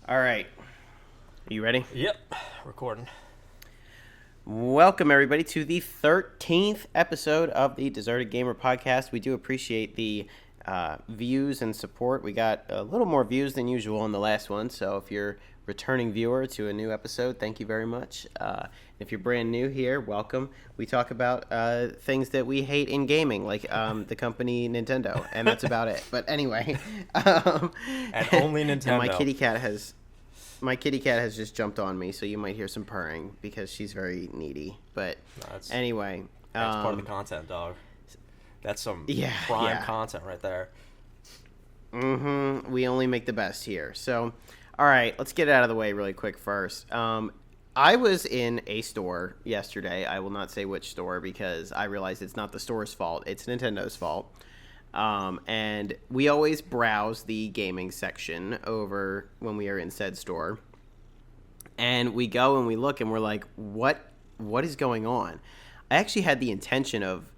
All right. Are you ready? Yep, recording. Welcome, everybody, to the 13th episode of the Deserted Gamer podcast. We do appreciate the views and support. We got a little more views than usual in the last one, so if you're a returning viewer to a new episode, thank you very much. If you're brand new here, welcome. We talk about things that we hate in gaming, like the company Nintendo, and that's about it. But anyway. And only Nintendo. And my kitty cat has just jumped on me, so you might hear some purring because she's very needy. But anyway, that's part of the content, dog. That's some prime content right there. Mm-hmm. We only make the best here. So, all right, let's get it out of the way really quick first. I was in a store yesterday. I will not say which store because I realized it's not the store's fault. It's Nintendo's fault. And we always browse the gaming section over when we are in said store. And we go and we look and we're like, what is going on? I actually had the intention of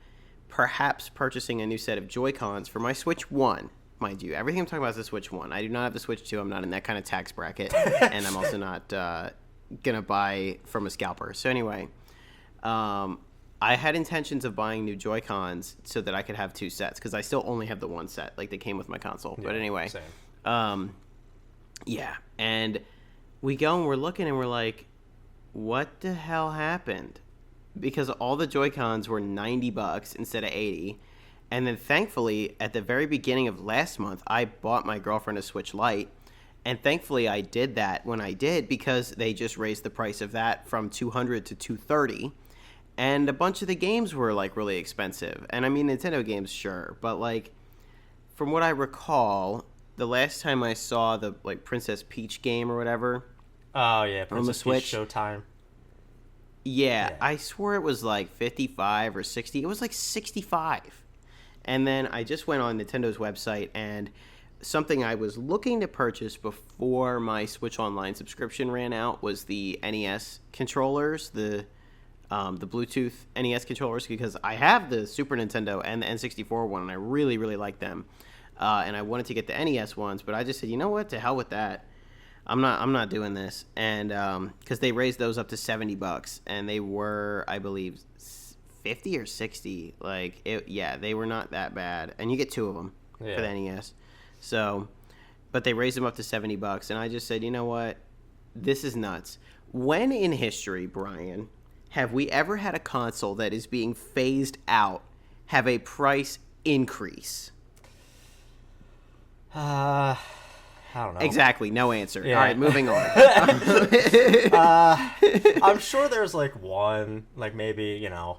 perhaps purchasing a new set of Joy-Cons for my Switch 1. Mind you, everything I'm talking about is the Switch 1. I do not have the Switch 2. I'm not in that kind of tax bracket. And I'm also not going to buy from a scalper. So anyway, I had intentions of buying new Joy-Cons so that I could have two sets because I still only have the one set. Like, they came with my console. Yeah, but anyway. Same. Yeah. And we go and we're looking and we're like, what the hell happened? Because all the Joy-Cons were $90 instead of $80. And then thankfully, at the very beginning of last month, I bought my girlfriend a Switch Lite. And thankfully, I did that when I did because they just raised the price of that from $200 to $230. And a bunch of the games were, like, really expensive. And, I mean, Nintendo games, sure. But, like, from what I recall, the last time I saw the, like, Princess Peach game or whatever. Oh, yeah. On the Switch. Showtime. Yeah, I swore it was, like, 55 or 60. It was, like, 65. And then I just went on Nintendo's website, and something I was looking to purchase before my Switch Online subscription ran out was the NES controllers, the Bluetooth NES controllers, because I have the Super Nintendo and the N64 one, and I really, really like them. And I wanted to get the NES ones, but I just said, you know what, to hell with that. I'm not doing this. And because they raised those up to $70, and they were, I believe, 50 or 60. Like, they were not that bad. And you get two of them for the NES. So, but they raised them up to $70, and I just said, you know what, this is nuts. When in history, Brian, have we ever had a console that is being phased out have a price increase? I don't know. Exactly. No answer. Yeah. All right, moving on. I'm sure there's, like, one, like, maybe, you know,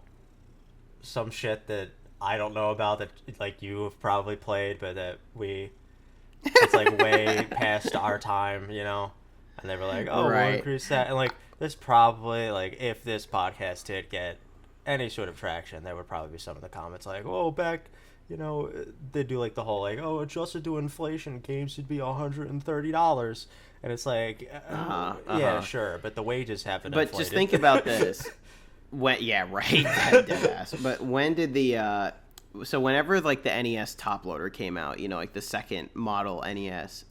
some shit that I don't know about that, like, you have probably played, but that it's, like, way past our time, you know? And they were like, oh, right. We'll increase that. And, like, this probably, like, if this podcast did get any sort of traction, there would probably be some of the comments like, oh, back, you know, they do, like, the whole, like, oh, adjusted to inflation, games should be $130. And it's like, yeah, sure, but the wages haven't inflated. But just think about this. Yeah, right. Deadass. But when did so whenever, like, the NES top loader came out, you know, like the second model NES,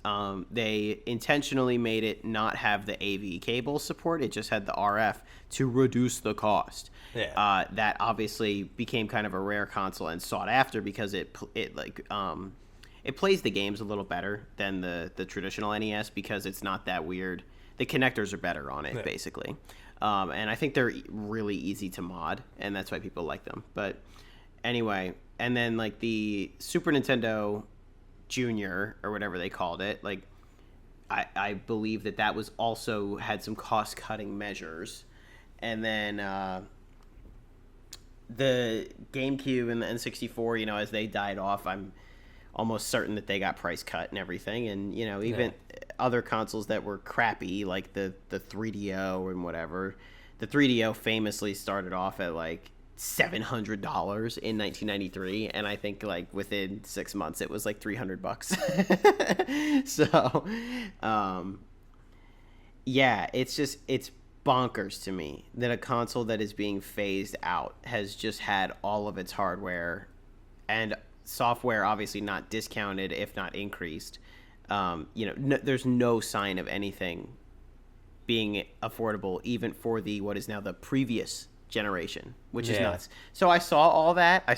they intentionally made it not have the AV cable support. It just had the RF to reduce the cost. Yeah. That obviously became kind of a rare console and sought after because it plays the games a little better than the traditional NES because it's not that weird. The connectors are better on it, basically. And I think they're really easy to mod, and that's why people like them. But anyway, and then, like, the Super Nintendo Junior, or whatever they called it, like, I believe that was also had some cost-cutting measures. And then the GameCube and the N64, you know, as they died off, I'm almost certain that they got price cut and everything. And, you know, even other consoles that were crappy, like the 3DO and whatever. The 3DO famously started off at, like, $700 in 1993, and I think, like, within 6 months it was like $300. So, yeah, it's bonkers to me that a console that is being phased out has just had all of its hardware and software obviously not discounted, if not increased, there's no sign of anything being affordable, even for the what is now the previous generation, which is nuts. So I saw all that. I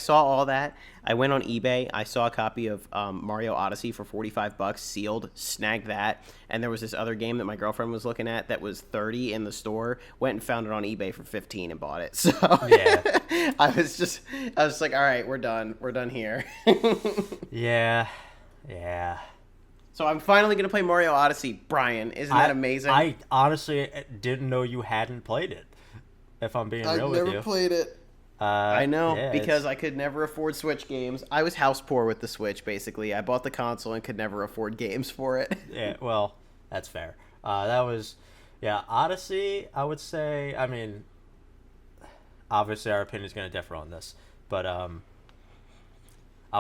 went on eBay. I saw a copy of Mario Odyssey for $45, sealed, snagged that. And there was this other game that my girlfriend was looking at that was $30 in the store. Went and found it on eBay for $15 and bought it. So Yeah. I was like, all right, we're done. We're done here. Yeah. So I'm finally gonna play Mario Odyssey, Brian. Isn't that amazing? I honestly didn't know you hadn't played it. If I'm being real with you, I've never played it. I know, because I could never afford Switch games. I was house poor with the Switch, basically. I bought the console and could never afford games for it. Yeah, well, that's fair. Odyssey, I would say, I mean, obviously our opinion is going to differ on this, but I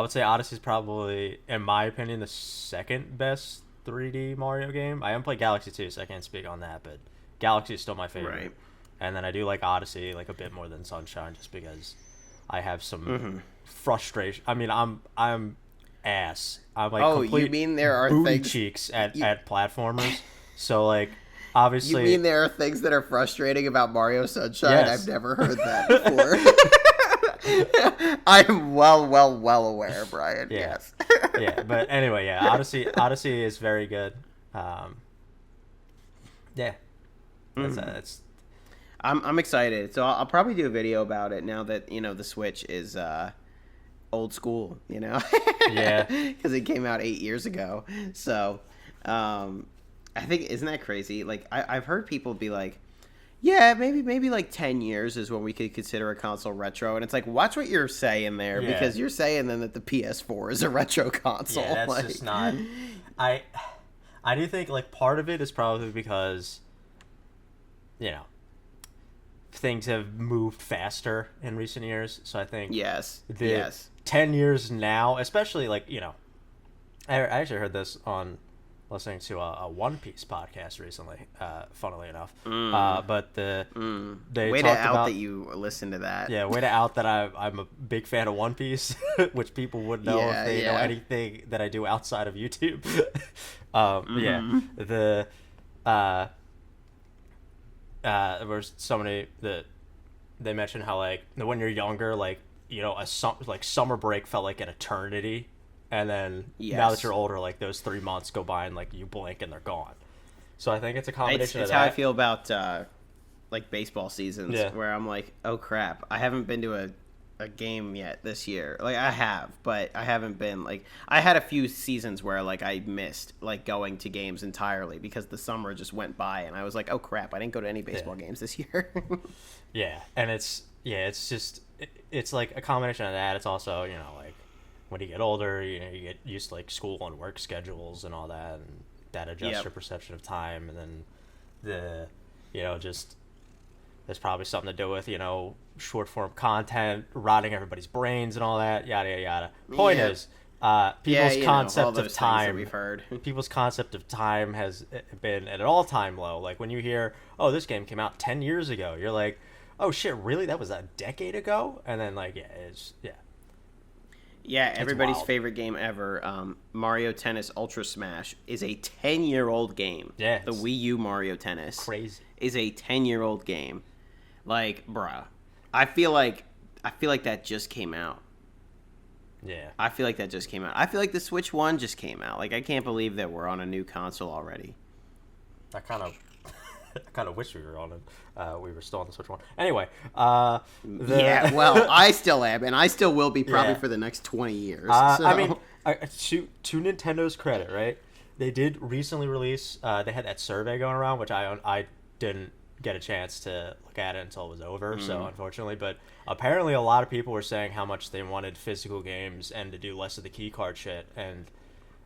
would say Odyssey is probably, in my opinion, the second best 3D Mario game. I haven't played Galaxy 2, so I can't speak on that, but Galaxy is still my favorite. Right. And then I do like Odyssey like a bit more than Sunshine, just because I have some frustration. I mean, I'm ass. I'm like complete you mean there are booty things cheeks at platformers. So like, obviously, you mean there are things that are frustrating about Mario Sunshine? Yes. I've never heard that before. I'm well aware, Brian. Yeah. Yes. Yeah, but anyway, yeah, Odyssey is very good. Yeah, that's I'm excited. So I'll probably do a video about it now that the Switch is old school. Yeah, because it came out 8 years ago. So I think, isn't that crazy? Like I've heard people be like, yeah, maybe like 10 years is when we could consider a console retro. And it's like, watch what you're saying there, because you're saying then that the PS4 is a retro console. Yeah, that's just not. I do think like part of it is probably because, things have moved faster in recent years. So I think yes. 10 years now, especially like, I actually heard this on listening to a One Piece podcast recently, funnily enough. But they way to talked out about, that you listen to that. Yeah, way to out that I'm a big fan of One Piece, which people would know if they know anything that I do outside of YouTube. There was somebody that they mentioned how like when you're younger, like summer break felt like an eternity, and then now that you're older, like those 3 months go by and like you blink and they're gone. So I think it's a combination it's of how that. I feel about like baseball seasons, where I'm like, oh crap, I haven't been to a game yet this year. Like I have, but I haven't been like, I had a few seasons where like I missed like going to games entirely because the summer just went by and I was like, oh crap, I didn't go to any baseball games this year. Yeah, and it's like a combination of that. It's also like when you get older, you get used to like school and work schedules and all that, and that adjusts your perception of time, and then just there's probably something to do with short form content rotting everybody's brains and all that, yada yada. Point is, people's concept of time. We've heard. People's concept of time has been at an all-time low. Like when you hear, "Oh, this game came out 10 years ago," you're like, "Oh shit, really? That was a decade ago?" And then like, Yeah, everybody's wild. favorite game ever, Mario Tennis Ultra Smash, is a 10-year-old game. Yeah, the Wii U Mario Tennis crazy is a 10-year-old game. Like, bruh, I feel like that just came out. Yeah, I feel like that just came out. I feel like the Switch 1 just came out. Like, I can't believe that we're on a new console already. I kind of wish we were on it. We were still on the Switch 1. Anyway, yeah, well, I still am, and I still will be probably for the next 20 years. So. I mean, to Nintendo's credit, right? They did recently release. They had that survey going around, which I didn't get a chance to look at it until it was over. So unfortunately, but apparently a lot of people were saying how much they wanted physical games and to do less of the key card shit, and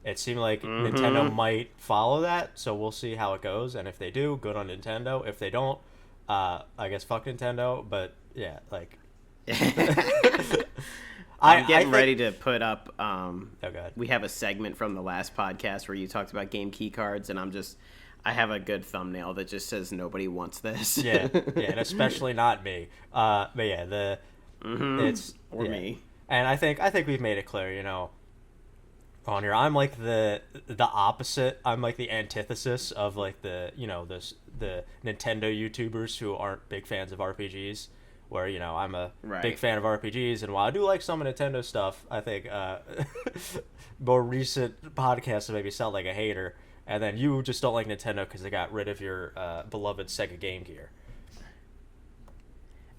it seemed like Nintendo might follow that. So we'll see how it goes, and if they do, good on Nintendo. If they don't, I guess fuck Nintendo. But yeah, like I'm getting ready to put up. Oh god. We have a segment from the last podcast where you talked about game key cards, and I have a good thumbnail that just says nobody wants this. yeah, and especially not me. But yeah, it's or me. And I think we've made it clear, on here. I'm like the opposite. I'm like the antithesis of like the the Nintendo YouTubers who aren't big fans of RPGs. Where I'm a big fan of RPGs, and while I do like some of Nintendo stuff, I think more recent podcasts maybe sound like a hater. And then you just don't like Nintendo because they got rid of your beloved Sega Game Gear.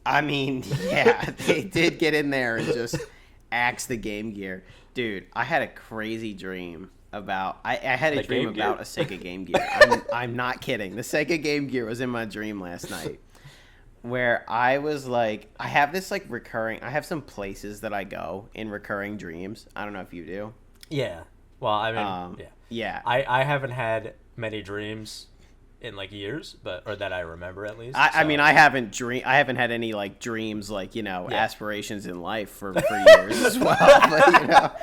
I mean, yeah, they did get in there and just axe the Game Gear. Dude, I had a crazy dream about... I had a dream about a Sega Game Gear. I'm not kidding. The Sega Game Gear was in my dream last night. Where I was like... I have this like recurring... I have some places that I go in recurring dreams. I don't know if you do. Yeah. Well, I mean, yeah. Yeah. I haven't had many dreams in like years, or that I remember at least. I mean, I haven't had any like dreams, like aspirations in life for years as well.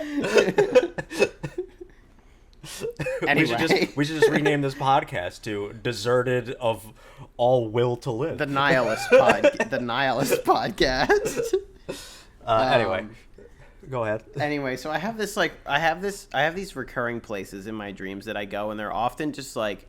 But, anyway, we should just rename this podcast to "Deserted of All Will to Live." the Nihilist podcast. Anyway. Go ahead. Anyway, so I have these recurring places in my dreams that I go, and they're often just like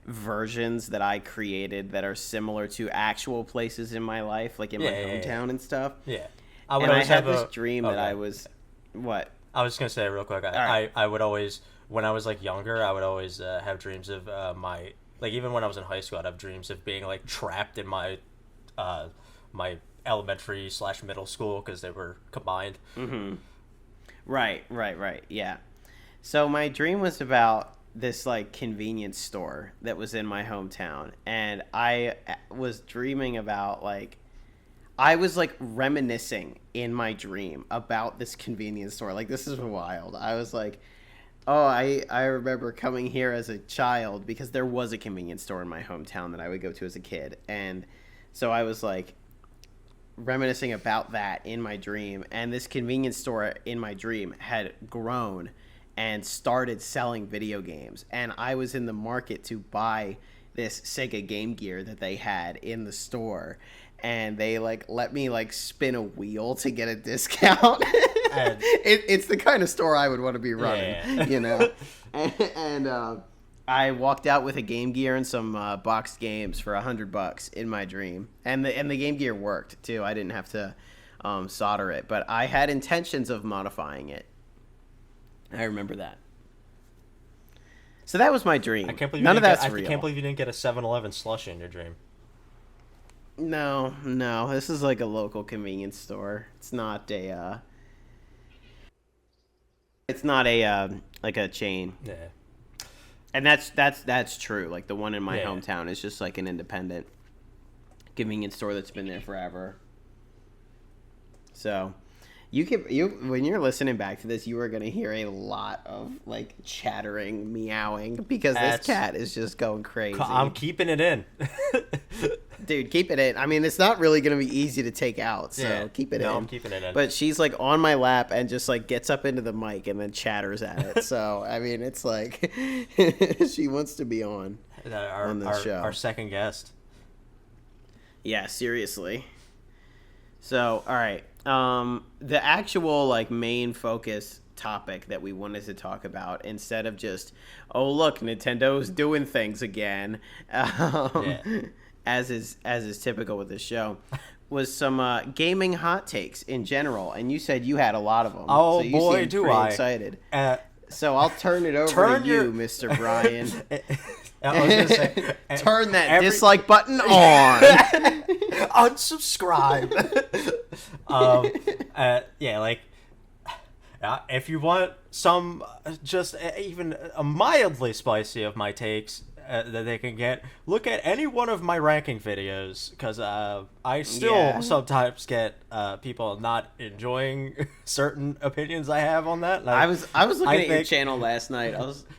versions that I created that are similar to actual places in my life, like in my hometown and stuff. Yeah. I had this dream that I was... What? I was just going to say real quick, I would always, when I was like younger, I would always have dreams of my... Like even when I was in high school, I'd have dreams of being like trapped in my my elementary/middle school because they were combined. Mm-hmm. Right, yeah. So my dream was about this like convenience store that was in my hometown, and I was dreaming about like I was like reminiscing in my dream about this convenience store. Like, this is wild. I was like, oh, I remember coming here as a child because there was a convenience store in my hometown that I would go to as a kid, and so I was like reminiscing about that in my dream, and this convenience store in my dream had grown and started selling video games, and I was in the market to buy this Sega Game Gear that they had in the store, and they like let me like spin a wheel to get a discount. It's the kind of store I would want to be running, you know. And I walked out with a Game Gear and some boxed games for $100 in my dream, and the Game Gear worked too. I didn't have to solder it, but I had intentions of modifying it. I remember that. So that was my dream. I can't believe None of that's real. real. I can't believe you didn't get a 7-Eleven slushie in your dream. No. This is like a local convenience store. It's not a. It's not a like a chain. Yeah. And that's true. Like the one in my hometown is just like an independent convenience store that's been there forever. So, you when you're listening back to this, you are gonna hear a lot of like chattering, meowing because this cat is just going crazy. I'm keeping it in. Dude, keep it in. I mean, it's not really going to be easy to take out, so keep it in. No, I'm keeping it in. But she's, like, on my lap and just, like, gets up into the mic and then chatters at it. So, I mean, it's like she wants to be on the show. Our second guest. Yeah, seriously. So, all right. The actual, like, main focus topic that we wanted to talk about, instead of just, oh, look, Nintendo's doing things again. As is typical with this show, was some gaming hot takes in general, and you said you had a lot of them. Oh, so you boy, seemed do pretty I! Excited. So I'll turn it over to you, Mr. Brian. I was gonna say, turn that dislike button on. Unsubscribe. If you want some, just even a mildly spicy of my takes that they can get, look at any one of my ranking videos, because I still sometimes get people not enjoying certain opinions I have on that. I was looking at your channel last night.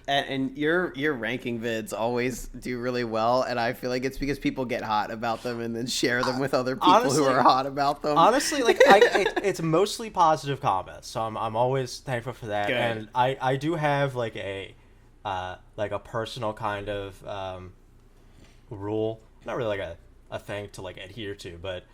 And your ranking vids always do really well, and I feel like it's because people get hot about them and then share them with other people who are hot about them. Honestly, like it's mostly positive comments, so I'm always thankful for that. Good. And I do have like a personal kind of rule, not really like a thing to like adhere to, but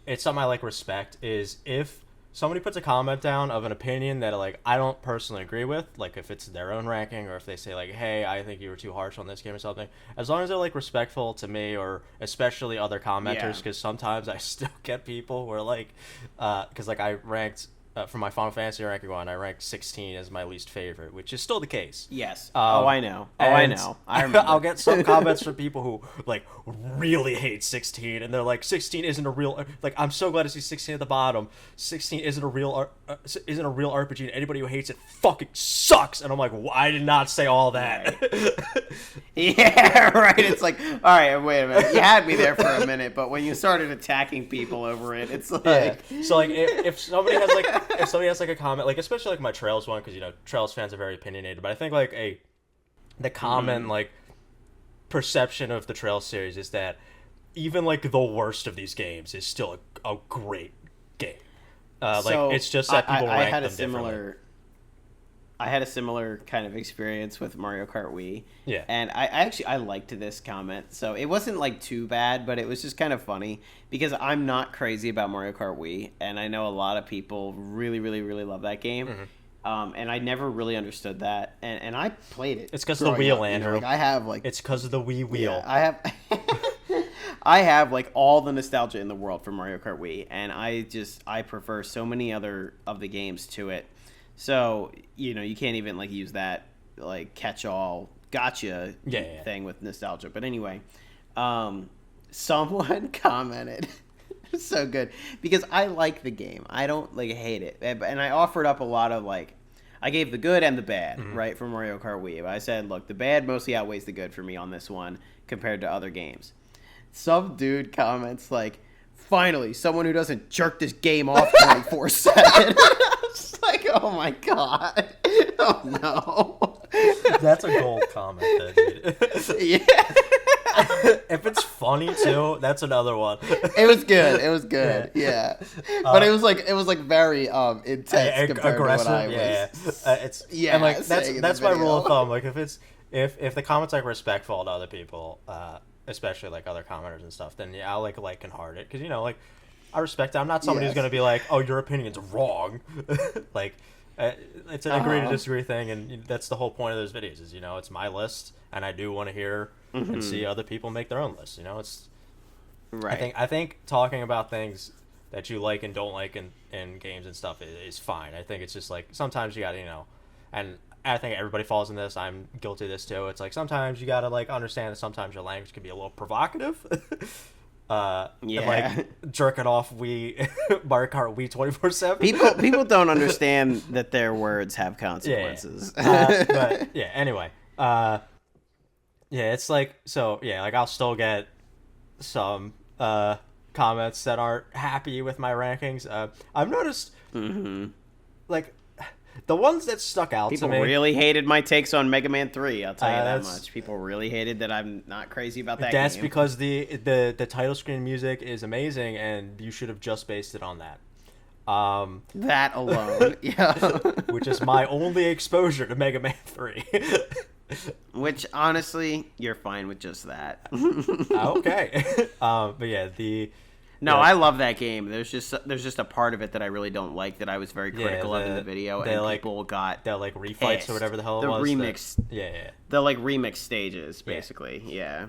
it's something I like respect, is if somebody puts a comment down of an opinion that like I don't personally agree with, like if it's their own ranking or if they say like, hey, I think you were too harsh on this game or something, as long as they're like respectful to me or especially other commenters, because sometimes I still get people who are like, because like I ranked for my Final Fantasy ranking one, I ranked 16 as my least favorite, which is still the case. Yes. I know. I know. I remember. I'll get some comments from people who like really hate 16, and they're like, 16 isn't a real. Like, I'm so glad to see 16 at the bottom. 16 isn't a real RPG, and anybody who hates it fucking sucks. And I'm like, well, I did not say all that. Right. Yeah, right. It's like, all right, wait a minute. You had me there for a minute, but when you started attacking people over it, it's like. Yeah. So like, if somebody has like. If somebody has like a comment, like especially like my Trails one, because you know Trails fans are very opinionated, but I think like the common like perception of the Trails series is that even like the worst of these games is still a great game. Like it's just that people rank them differently. I had a similar kind of experience with Mario Kart Wii. Yeah. And I liked this comment. So it wasn't like too bad, but it was just kind of funny because I'm not crazy about Mario Kart Wii. And I know a lot of people really, really, really love that game. Mm-hmm. And I never really understood that. And I played it. It's because of the wheel, Andrew. Like I have like. It's because of the Wii wheel. Yeah, I have. I have like all the nostalgia in the world for Mario Kart Wii. And I prefer so many other of the games to it. So, you know, you can't even, like, use that, like, catch-all gotcha thing with nostalgia. But anyway, someone commented, so good, because I like the game. I don't, like, hate it. And I offered up a lot of, like, I gave the good and the bad, right, for Mario Kart Wii. I said, look, the bad mostly outweighs the good for me on this one compared to other games. Some dude comments, like, finally, someone who doesn't jerk this game off 24/7. Like, oh my god. Oh no. That's a gold comment, though, dude. Yeah. If it's funny too, that's another one. It was good. Yeah. But it was like very intense compared aggressive. To what I was. It's and like that's my rule of thumb. Like if the comments like respectful to other people, especially like other commenters and stuff, then yeah, I'll like and heart it, because you know like. I respect it. I'm not somebody who's going to be like, oh, your opinion's wrong. Like, it's an agree to disagree thing, and that's the whole point of those videos is, you know, it's my list, and I do want to hear and see other people make their own lists, you know? It's right. I think talking about things that you like and don't like in games and stuff is fine. I think it's just, like, sometimes you got to, you know, and I think everybody falls in this. I'm guilty of this, too. It's like sometimes you got to, like, understand that sometimes your language can be a little provocative. Like jerking off Mario Kart Wii 24/7. People don't understand that their words have consequences. But yeah, anyway, it's like so. Yeah, like I'll still get some comments that aren't happy with my rankings. I've noticed, like. The ones that stuck out to me... People really hated my takes on Mega Man 3, I'll tell you that much. People really hated that I'm not crazy about that That's game. Because the title screen music is amazing, and you should have just based it on that. That alone, yeah. Which is my only exposure to Mega Man 3. Which, honestly, you're fine with just that. Okay. But yeah, No, I love that game. There's just a part of it that I really don't like that I was very critical of in the video, and people got like refights or whatever the hell it was. The remix, the like remix stages, basically, yeah.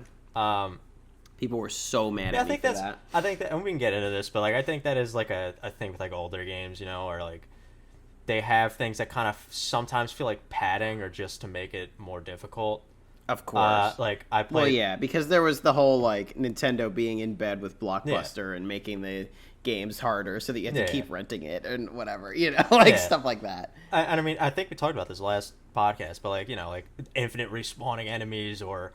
People were so mad at me for that. I think that, and we can get into this, but like I think that is like a thing with like older games, you know, or like they have things that kind of sometimes feel like padding or just to make it more difficult. Of course. Like I played. Well, yeah, because there was the whole like Nintendo being in bed with Blockbuster and making the games harder, so that you have to keep renting it and whatever, you know, like stuff like that. And I mean, I think we talked about this last podcast, but like, you know, like infinite respawning enemies or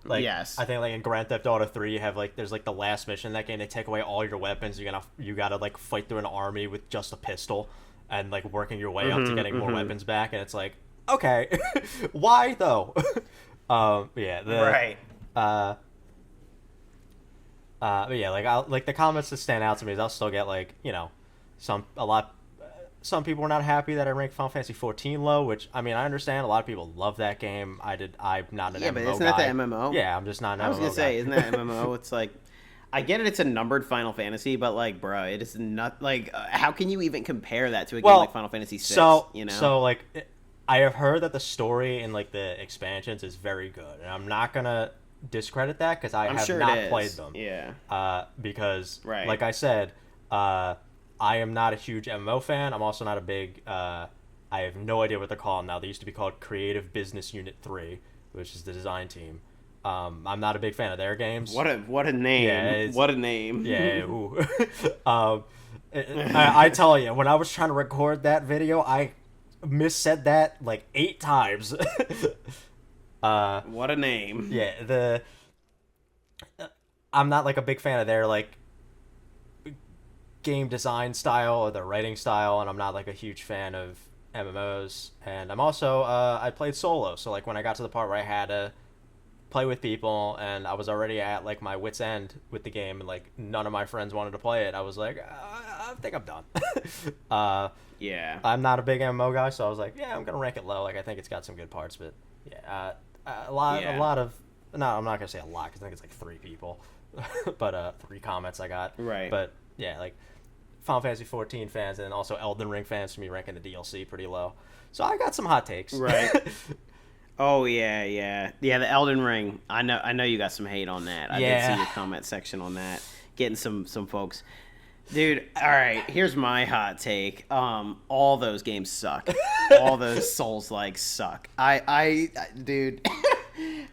like I think like in Grand Theft Auto 3 you have like there's like the last mission in that game, they take away all your weapons, you gotta like fight through an army with just a pistol and like working your way up to getting more weapons back, and it's like, okay, why though? Right. But yeah, like the comments that stand out to me is I'll still get like, you know, some some people were not happy that I ranked Final Fantasy 14 low, which, I mean, I understand. A lot of people love that game. I'm not an MMO guy. Yeah, but isn't that the MMO? Yeah, I'm just not an MMO I was going to say, isn't that MMO? It's like, I get it. It's a numbered Final Fantasy, but like, bro, it is not like. How can you even compare that to a game Well, like Final Fantasy VI? so You know. so like I have heard that the story in like the expansions is very good, and I'm not gonna discredit that because I I'm have sure not it is. played them. Yeah. Because Right. like I said, I am not a huge MMO fan. I'm also not a big. I have no idea what they're called now. They used to be called Creative Business Unit 3, which is the design team. I'm not a big fan of their games. What a name! Yeah, What a name! Yeah. Ooh. I tell you, when I was trying to record that video, I missaid that like 8 times. What a name! Yeah, I'm not like a big fan of their like game design style or their writing style, and I'm not like a huge fan of MMOs. And I'm also I played solo, so like when I got to the part where I had to play with people and I was already at like my wit's end with the game, and like none of my friends wanted to play it, I was like, I think I'm done. Yeah. I'm not a big MMO guy, so I was like, yeah, I'm gonna rank it low. Like I think it's got some good parts, but yeah, a lot of no, I'm not gonna say a lot because I think it's like 3 people, but 3 comments I got. Right. But yeah, like Final Fantasy 14 fans and also Elden Ring fans for me ranking the DLC pretty low. So I got some hot takes. Right. Oh yeah. The Elden Ring. I know you got some hate on that. I did see your comment section on that. Getting some folks. Dude, all right, here's my take. All those games suck. All those Souls-like suck. Dude,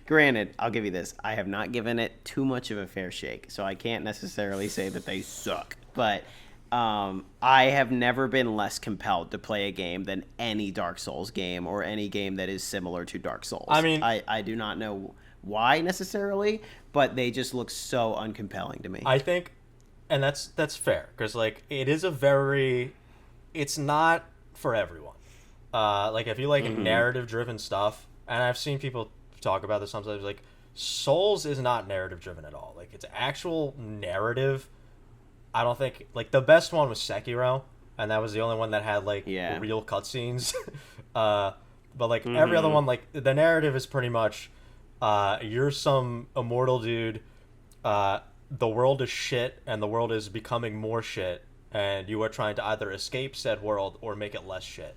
granted, I'll give you this. I have not given it too much of a fair shake, so I can't necessarily say that they suck. But I have never been less compelled to play a game than any Dark Souls game or any game that is similar to Dark Souls. I mean, I do not know why necessarily, but they just look so uncompelling to me. I think, and that's fair, because like it's not for everyone. Like if you like narrative driven stuff, and I've seen people talk about this sometimes, like Souls is not narrative driven at all. Like it's actual narrative. I don't think like the best one was Sekiro, and that was the only one that had like real cutscenes. But like every other one, like the narrative is pretty much you're some immortal dude. The world is shit, and the world is becoming more shit, and you are trying to either escape said world or make it less shit.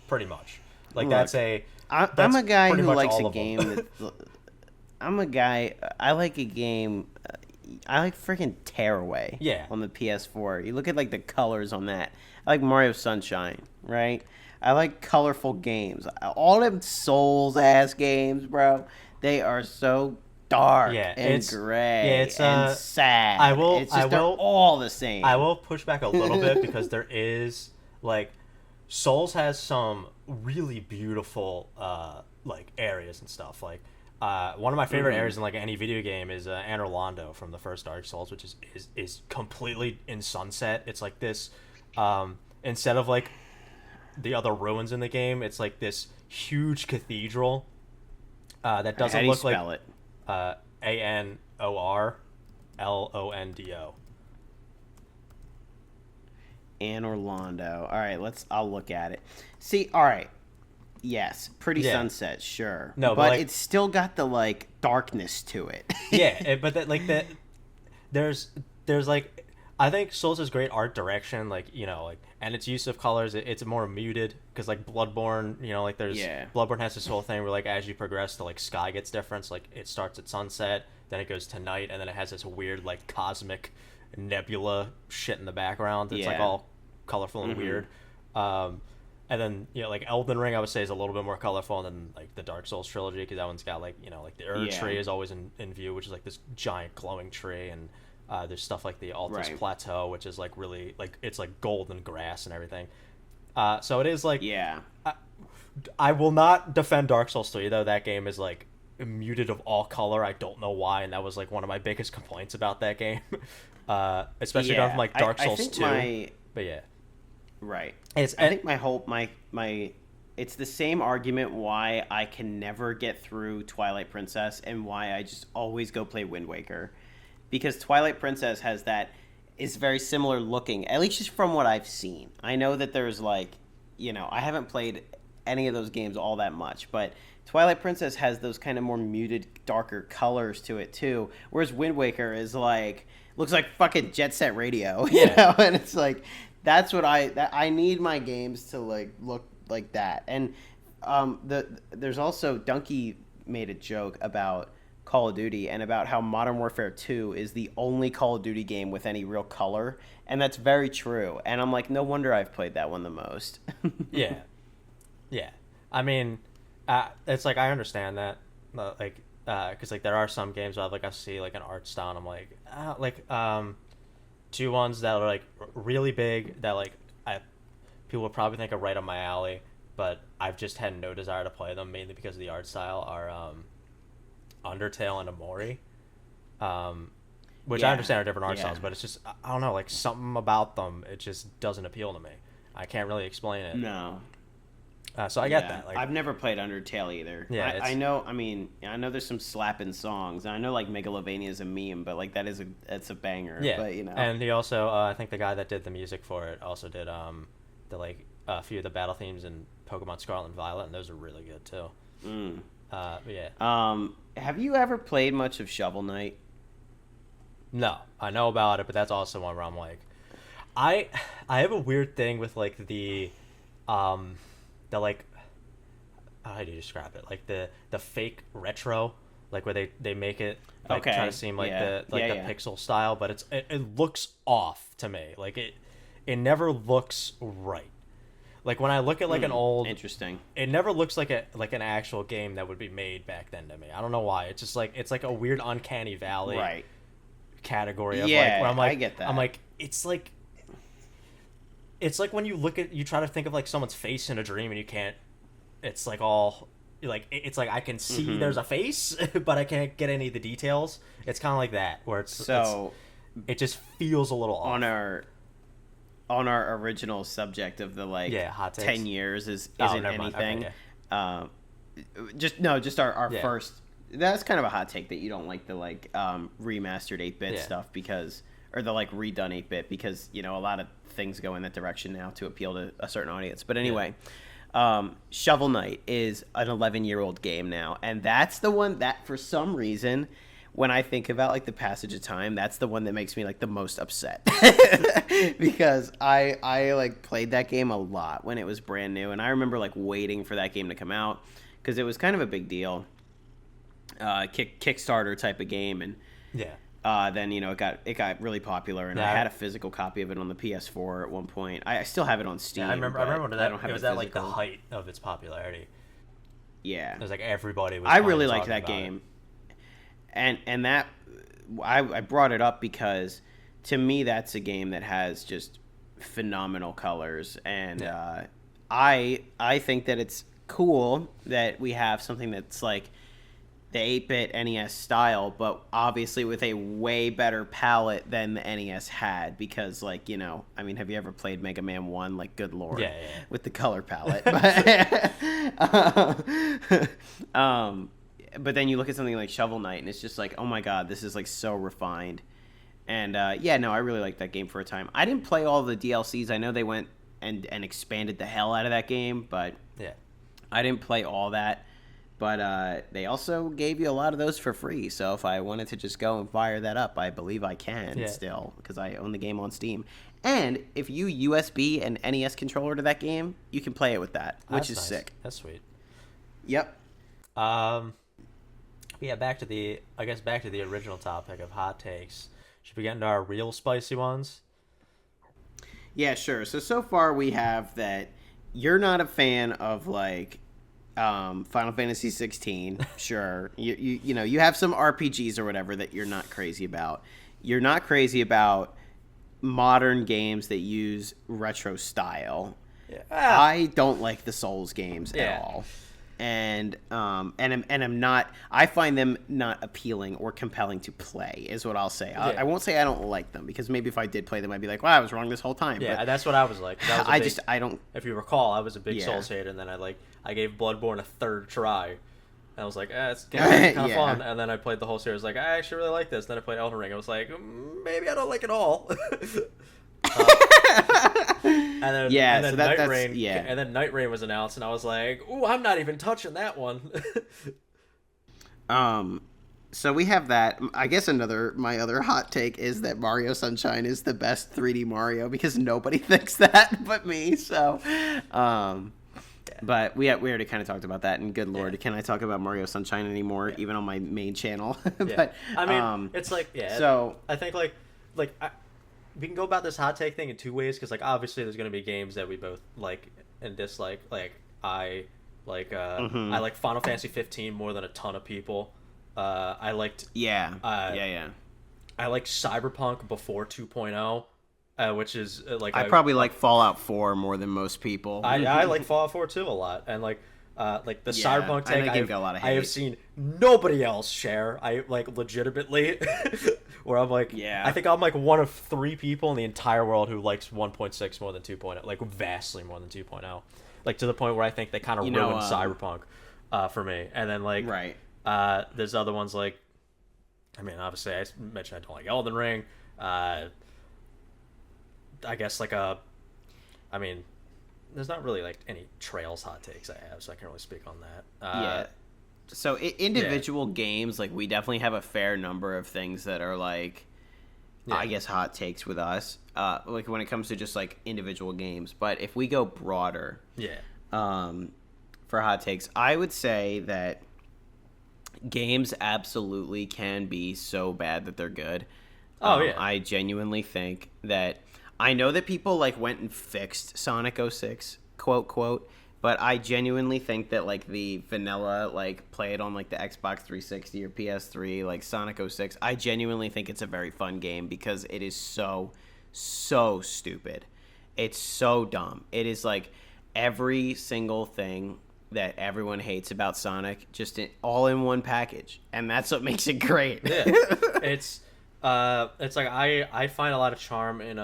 Pretty much, like Look, I'm a guy who likes a game. I'm a guy. I like a game. I like freaking Tearaway. Yeah. On the PS4, you look at like the colors on that. I like Mario Sunshine, right? I like colorful games. All them Souls ass games, bro. They are so dark and gray and sad. They're all the same. I will push back a little bit because there is like Souls has some really beautiful like areas and stuff. Like one of my favorite areas in like any video game is Anor Londo from the first Dark Souls, which is completely in sunset. It's like this instead of like the other ruins in the game, it's like this huge cathedral that doesn't look like it? Anorlondo. Anor Londo. All right, I'll look at it. See, all right. Yes, pretty sunset, sure. No, but like, it's still got the like darkness to it. Yeah, but there's like I think Souls has great art direction, like like and its use of colors. It's more muted because like Bloodborne, like there's Bloodborne has this whole thing where like as you progress, the like sky gets different. So, like it starts at sunset, then it goes to night, and then it has this weird like cosmic nebula shit in the background. It's like all colorful and weird. And then like Elden Ring, I would say is a little bit more colorful than like the Dark Souls trilogy because that one's got like like the Ur tree is always in view, which is like this giant glowing tree, and there's stuff like the Altus Plateau, which is like really like it's like golden grass and everything. So it is like I will not defend Dark Souls 3 though. That game is like muted of all color. I don't know why, and that was like one of my biggest complaints about that game. Especially from like Dark Souls 2. But yeah. Right. I think it's the same argument why I can never get through Twilight Princess and why I just always go play Wind Waker. Because Twilight Princess is very similar looking, at least just from what I've seen. I know that there's like, I haven't played any of those games all that much, but Twilight Princess has those kind of more muted darker colors to it too. Whereas Wind Waker is like looks like fucking Jet Set Radio, you know, and it's like that's what I need my games to like look like that. And there's also Donkey made a joke about Call of Duty and about how Modern Warfare 2 is the only Call of Duty game with any real color, and that's very true. And I'm like, no wonder I've played that one the most. Yeah. I mean, it's like I understand that, like, because like there are some games where like I see like an art style, and I'm like, two ones that are like really big that like people would probably think are right up my alley, but I've just had no desire to play them mainly because of the art style are Undertale and Amori, which I understand are different art styles, but it's just I don't know, like something about them it just doesn't appeal to me. I can't really explain it. No. So I get that. Like, I've never played Undertale either. Yeah, I know. I mean, I know there's some slapping songs, and I know like Megalovania is a meme, but like it's a banger. Yeah, but, you know. And he also, I think the guy that did the music for it also did the like a few of the battle themes in Pokemon Scarlet and Violet, and those are really good too. But yeah. Have you ever played much of Shovel Knight? No, I know about it, but that's also one where I'm like, I have a weird thing with like the like, how do you describe it? Like the fake retro, like where they make it like try to seem like the pixel style, but it looks off to me. Like it never looks right. Like when I look at like an old, interesting, it never looks like an actual game that would be made back then to me. I don't know why. It's just like it's like a weird uncanny valley category of like where I'm like, I get that. I'm like it's like when you try to think of like someone's face in a dream and you can't. It's like all like it's like I can see there's a face, but I can't get any of the details. It's kind of like that where it just feels a little off. On our original subject of the like hot takes. 10 years isn't anything. Okay, just our first. That's kind of a hot take that you don't like the like remastered 8-bit stuff because, or the like redone 8-bit because, you know, a lot of things go in that direction now to appeal to a certain audience. But anyway, Shovel Knight is an 11-year-old game now, and that's the one that for some reason, when I think about like the passage of time, that's the one that makes me like the most upset because I like played that game a lot when it was brand new, and I remember like waiting for that game to come out because it was kind of a big deal, Kickstarter type of game, and then you know it got really popular, and I had a physical copy of it on the PS4 at one point. I still have it on Steam. I remember that. I don't have it was at like the height of its popularity. Yeah, it was like everybody was. I really liked that game. And that I brought it up because to me that's a game that has just phenomenal colors, and I think that it's cool that we have something that's like the 8-bit NES style, but obviously with a way better palette than the NES had, because like, you know, I mean, have you ever played Mega Man 1? Like, good lord, with the color palette. But then you look at something like Shovel Knight, and it's just like, oh my god, this is like so refined. And I really liked that game for a time. I didn't play all the DLCs. I know they went and expanded the hell out of that game, but I didn't play all that. But they also gave you a lot of those for free. So if I wanted to just go and fire that up, I believe I can still, because I own the game on Steam. And if you USB an NES controller to that game, you can play it with that, which is sick. That's sweet. Yep. Yeah, back to the original topic of hot takes. Should we get into our real spicy ones? Yeah, sure. So far we have that you're not a fan of like Final Fantasy 16. Sure. You know, you have some RPGs or whatever that you're not crazy about. You're not crazy about modern games that use retro style. Yeah. I don't like the Souls games at all. And I'm not. I find them not appealing or compelling to play. Is what I'll say. I won't say I don't like them, because maybe if I did play them, I'd be like, "Wow, I was wrong this whole time." Yeah, but that's what I was like. I don't. If you recall, I was a big Souls hater, and then I gave Bloodborne a third try. And I was like, it's kind of fun. And then I played the whole series. Like, I actually really like this. Then I played Elden Ring. I was like, maybe I don't like it all. And then Night Rain was announced, and I was like, "Ooh, I'm not even touching that one." So we have that. I guess my other hot take is that Mario Sunshine is the best 3D Mario because nobody thinks that but me. So, but we already kind of talked about that. And good lord, can I talk about Mario Sunshine anymore, even on my main channel? But I mean, it's like So I think we can go about this hot take thing in two ways because like obviously there's gonna be games that we both like and dislike. Like I like Final Fantasy 15 more than a ton of people. I liked I liked Cyberpunk before 2.0, which is I probably like Fallout 4 more than most people. I like Fallout 4 too a lot, and like the Cyberpunk take I have seen nobody else share. I like legitimately where I'm like I think I'm like one of 3 people in the entire world who likes 1.6 more than 2.0, like vastly more than 2.0, like to the point where I think they kind of ruined Cyberpunk for me. And then like there's other ones like, I mean, obviously I mentioned I don't like Elden Ring. I guess like I mean, there's not really like any Trails hot takes I have, so I can't really speak on that. So individual games, like we definitely have a fair number of things that are like, I guess hot takes with us. Like when it comes to just like individual games, but if we go broader, for hot takes, I would say that games absolutely can be so bad that they're good. I genuinely think that I know that people like went and fixed Sonic 06, quote, but I genuinely think that like the vanilla, like play it on like the Xbox 360 or PS3, like Sonic 06, I genuinely think it's a very fun game because it is so stupid. It's so dumb. It is like every single thing that everyone hates about Sonic, just all in one package, and that's what makes it great. It's like I find a lot of charm in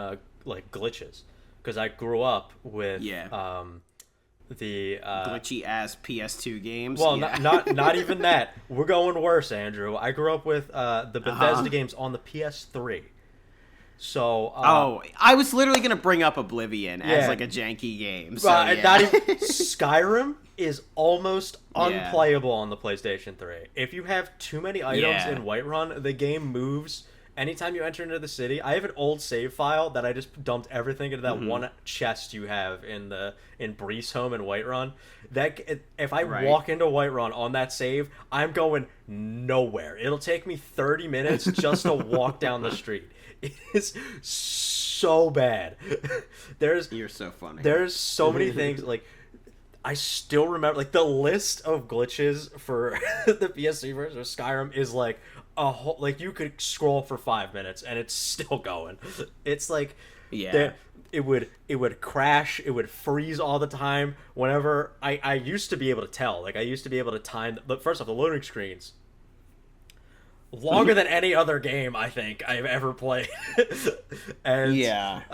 like glitches because I grew up with the glitchy ass PS2 games. Well, not even that. We're going worse, Andrew. I grew up with the Bethesda games on the PS3. So I was literally gonna bring up Oblivion as like a janky game. So, not even, Skyrim is almost unplayable on the PlayStation 3. If you have too many items in Whiterun, the game moves. Anytime you enter into the city, I have an old save file that I just dumped everything into that one chest you have in Breeze Home in Whiterun. That if I walk into Whiterun on that save, I'm going nowhere. It'll take me 30 minutes just to walk down the street. It is so bad. You're so funny. There's so many things like. I still remember like the list of glitches for the PS3 version of Skyrim is like a whole, like you could scroll for 5 minutes and it's still going. It's like it would crash, it would freeze all the time. Whenever I used to be able to tell, like I used to be able to time. But first off, the loading screens longer than any other game I think I've ever played. And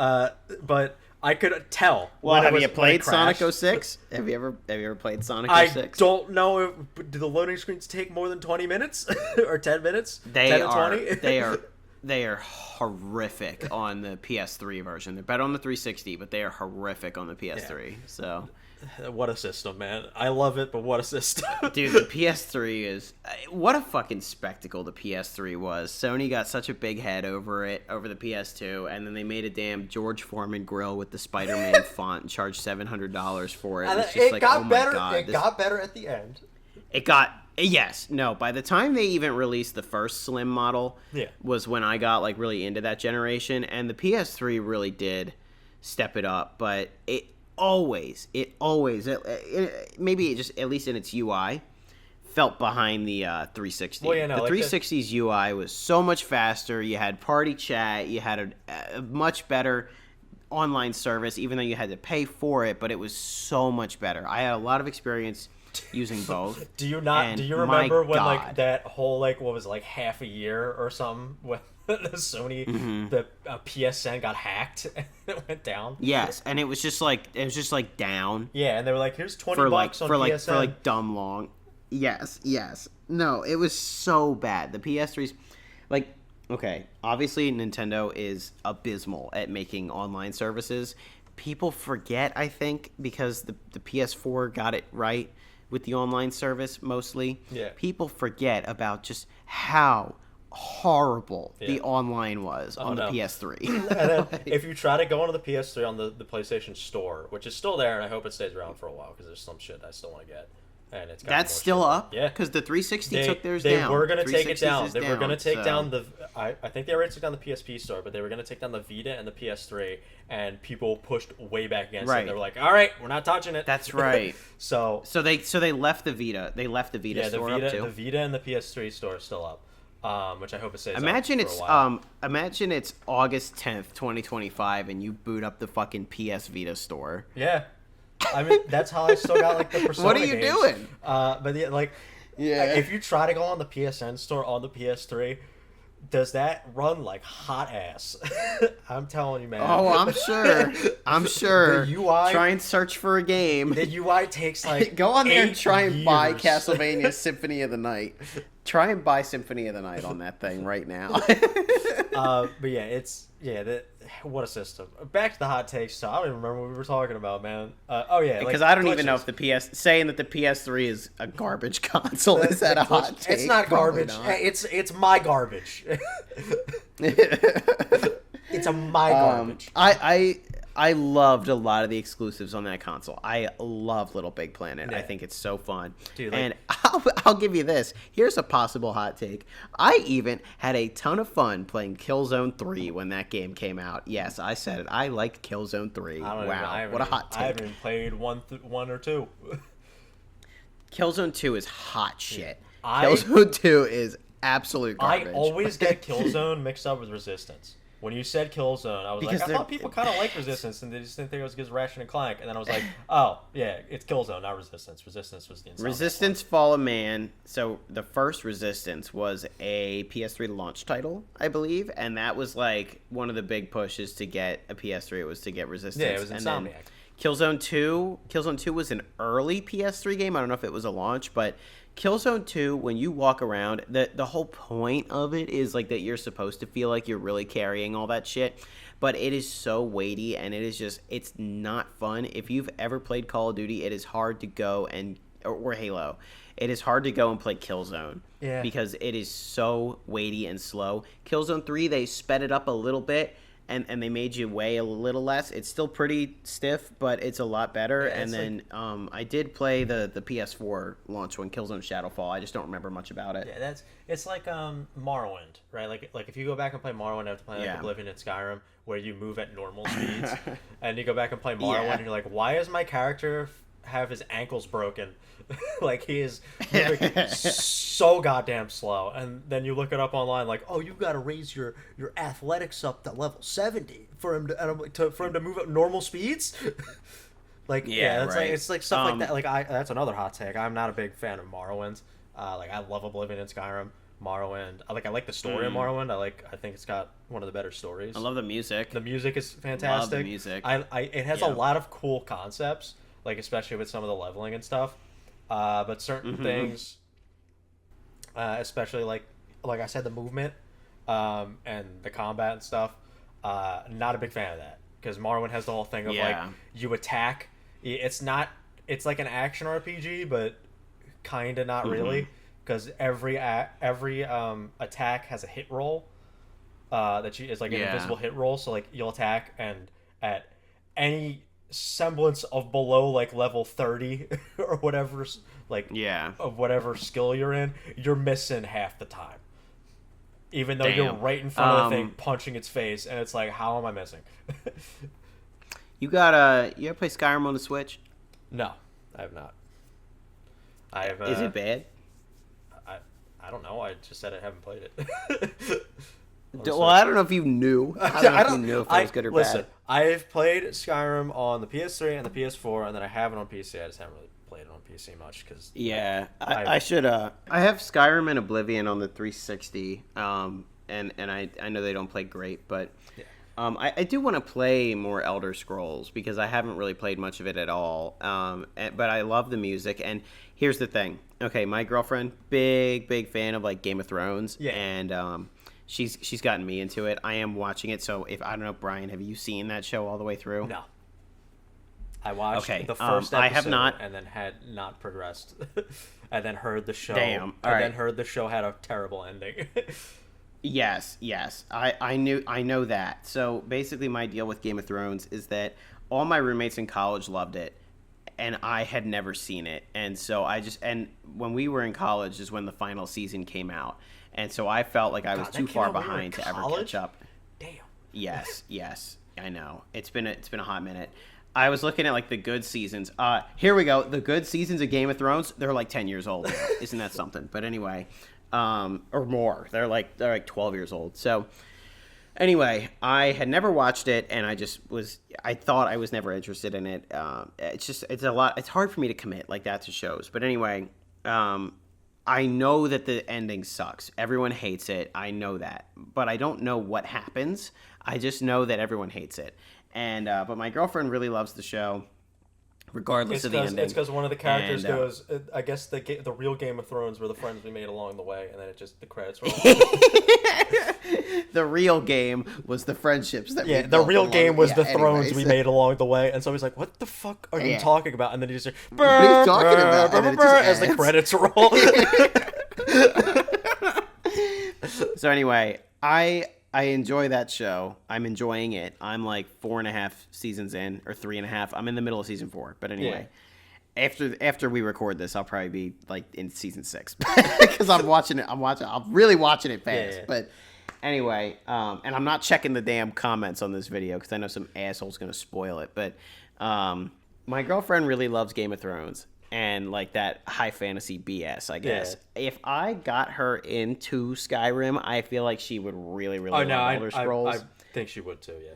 but I could tell. Well, have you played Sonic 06? Have you ever played Sonic 06? I don't know. Do the loading screens take more than 20 minutes or 10 minutes? They are horrific on the PS3 version. They're better on the 360, but they are horrific on the PS3. Yeah. So, what a system, man! I love it, but what a system, dude. The PS3 is what a fucking spectacle. The PS3 was. Sony got such a big head over the PS2, and then they made a damn George Foreman grill with the Spider-Man font and charged $700 for it. It got better. It got better at the end. It got. Yes, no. By the time they even released the first Slim model, was when I got like really into that generation, and the PS3 really did step it up. But it always, maybe it just at least in its UI, felt behind the 360. Well, the 360's UI was so much faster. You had party chat. You had a much better online service, even though you had to pay for it. But it was so much better. I had a lot of experience using both. Do you remember when like that whole like what was it, like half a year or something when the Sony the PSN got hacked and it went down? Yes, and it was just like down. Yeah, and they were like, here's $20 on PSN for like dumb long. Yes. No, it was so bad. The PS3's like, okay, obviously Nintendo is abysmal at making online services. People forget, I think, because the PS4 got it right. with the online service mostly. Yeah. People forget about just how horrible the Yeah. online was on the no. PS3. And then if you try to go onto the PS3 on the PlayStation Store, which is still there, and I hope it stays around for a while because there's some shit I still want to get, and it's got That's more still shit. up? Yeah, Because the 360 took theirs they down. were gonna take it 360's down. is They were gonna take so- down the. I think they already took down the PSP store, but they were gonna take down the Vita and the PS3, and people pushed way back against it. Right. They were like, "All right, we're not touching it." That's right. so So they left the Vita. They left the Vita yeah, the store Vita, up too. the Vita and the PS3 store are still up, which I hope it stays. Imagine up for it's a while. imagine it's August 10th, 2025, and you boot up the fucking PS Vita store. Yeah. I mean, that's how I still got like the Persona What are you games. doing? But yeah, like, if you try to go on the PSN store on the PS3, does that run like hot ass? I'm telling you, man. Oh, I'm sure. I'm sure. The UI Try and search for a game. The UI takes like Go on there and 8 try and buy years. Castlevania Symphony of the Night. Try and buy Symphony of the Night on that thing right now. But yeah, what a system. Back to the hot takes. So I don't even remember what we were talking about, man. Oh yeah, Because like, I don't even know glitches. if the saying that the PS3 is a garbage console is that a hot take? It's not Probably garbage. not. It's my garbage. It's my garbage. I loved a lot of the exclusives on that console. I love Little Big Planet. I Yeah. think it's so fun. Dude, like- and I'll give you this. Here's a possible hot take. I even had a ton of fun playing Killzone 3 when that game came out. Yes, I said it. I liked Killzone 3. I don't Wow, even, I haven't what a even- hot I take. haven't even played one or two. Killzone 2 is hot shit. I- Killzone 2 is absolute garbage. I always get Killzone mixed up with Resistance. When you said Killzone, I was Because like, I they're- thought people kind of like Resistance, and they just didn't think it was because Ratchet and Clank. And then I was like, oh yeah, it's Killzone, not Resistance. Resistance was the Insomniac Resistance Fall of Man. So the first Resistance was a PS3 launch title, I believe, and that was like one of the big pushes to get a PS3. It was to get Resistance. Yeah, it was And Insomniac. then Killzone 2. Killzone 2 was an early PS3 game. I don't know if it was a launch, but Killzone 2, when you walk around, the whole point of it is like that you're supposed to feel like you're really carrying all that shit. But it is so weighty, and it's not fun. If you've ever played Call of Duty, it is hard to go or Halo. It is hard to go and play Killzone. Yeah. Because it is so weighty and slow. Killzone 3, they sped it up a little bit, and they made you weigh a little less. It's still pretty stiff, but it's a lot better. Yeah, And then I did play the PS4 launch one, Killzone Shadowfall. I just don't remember much about it. Yeah, it's like Morrowind, right? Like if you go back and play Morrowind after playing like Yeah. Oblivion and Skyrim, where you move at normal speeds, and you go back and play Morrowind, Yeah. and you're like, why does my character have his ankles broken? Like he is moving so goddamn slow. And then you look it up online, like, oh, you got to raise your athletics up to level 70 for him to move at normal speeds. Like Yeah, it's right. like it's like stuff like that. Like that's another hot take. I'm not a big fan of Morrowind. Like I love Oblivion and Skyrim. Morrowind. I like the story of Morrowind. I think it's got one of the better stories. I love the music. The music is fantastic. music. It has Yeah. a lot of cool concepts, like especially with some of the leveling and stuff. But certain things, especially like I said, the movement, and the combat and stuff. Not a big fan of that because Morrowind has the whole thing of Yeah. like you attack. It's like an action RPG, but kind of not really because every attack has a hit roll. That is like an Yeah. invisible hit roll. So like you'll attack and at any semblance of below like level 30 or whatever, like Yeah. of whatever skill you're in, you're missing half the time. Even though you're Damn. right in front of the thing punching its face, and it's like, how am I missing? You ever play Skyrim on the Switch? No, I have not. I have. Is it bad? I don't know. I just said I haven't played it. Well, I don't know if you knew. I don't know if you knew if it was good or listen, bad. I've played Skyrim on the PS3 and the PS4, and then I have it on PC. I just haven't really played it on PC much because Yeah, I should. I have Skyrim and Oblivion on the 360, and I know they don't play great, but I do want to play more Elder Scrolls because I haven't really played much of it at all. But I love the music, and here's the thing. Okay, my girlfriend, big fan of like Game of Thrones, Yeah. and she's gotten me into it. I am watching it, so if I don't know, Brian, have you seen that show all the way through? no. I watched Okay, the first episode I have not. and then had not progressed, and then heard the show. Damn, And alright. then heard the show had a terrible ending. Yes, yes. I know that. So basically my deal with Game of Thrones is that all my roommates in college loved it and I had never seen it. And so and when we were in college is when the final season came out. And so I felt like I was God, that too came far out when you were in behind to ever college? catch up. Damn. Yes, yes. I know. It's been a hot minute. I was looking at like the good seasons. Here we go. The good seasons of Game of Thrones, they're like 10 years old now. Isn't that something? But anyway, or more. They're like 12 years old. So anyway, I had never watched it and I thought I was never interested in it. It's hard for me to commit like that to shows. But anyway, I know that the ending sucks. Everyone hates it. I know that. But I don't know what happens. I just know that everyone hates it. And but my girlfriend really loves the show, regardless of the ending. It's because one of the characters And, goes, I guess the real Game of Thrones were the friends we made along the way, and then the credits roll. The real game was the friendships that Yeah, we the built real along- game was yeah, the thrones we anyways. made along the way, and so he's like, "What the fuck are you Yeah. talking about?" And then he just What are you talking about? And then it just as the ends. credits roll. So anyway, I enjoy that show. I'm enjoying it. I'm like 4.5 seasons in, or 3.5. I'm in the middle of season 4. But anyway, after we record this, I'll probably be like in season 6 because I'm watching it. I'm really watching it fast. Yeah. But anyway, and I'm not checking the damn comments on this video because I know some asshole's gonna spoil it. But my girlfriend really loves Game of Thrones and like that high fantasy BS, I guess. If I got her into Skyrim, I feel like she would really, really Oh no, love Elder Scrolls. I think she would too. Yeah.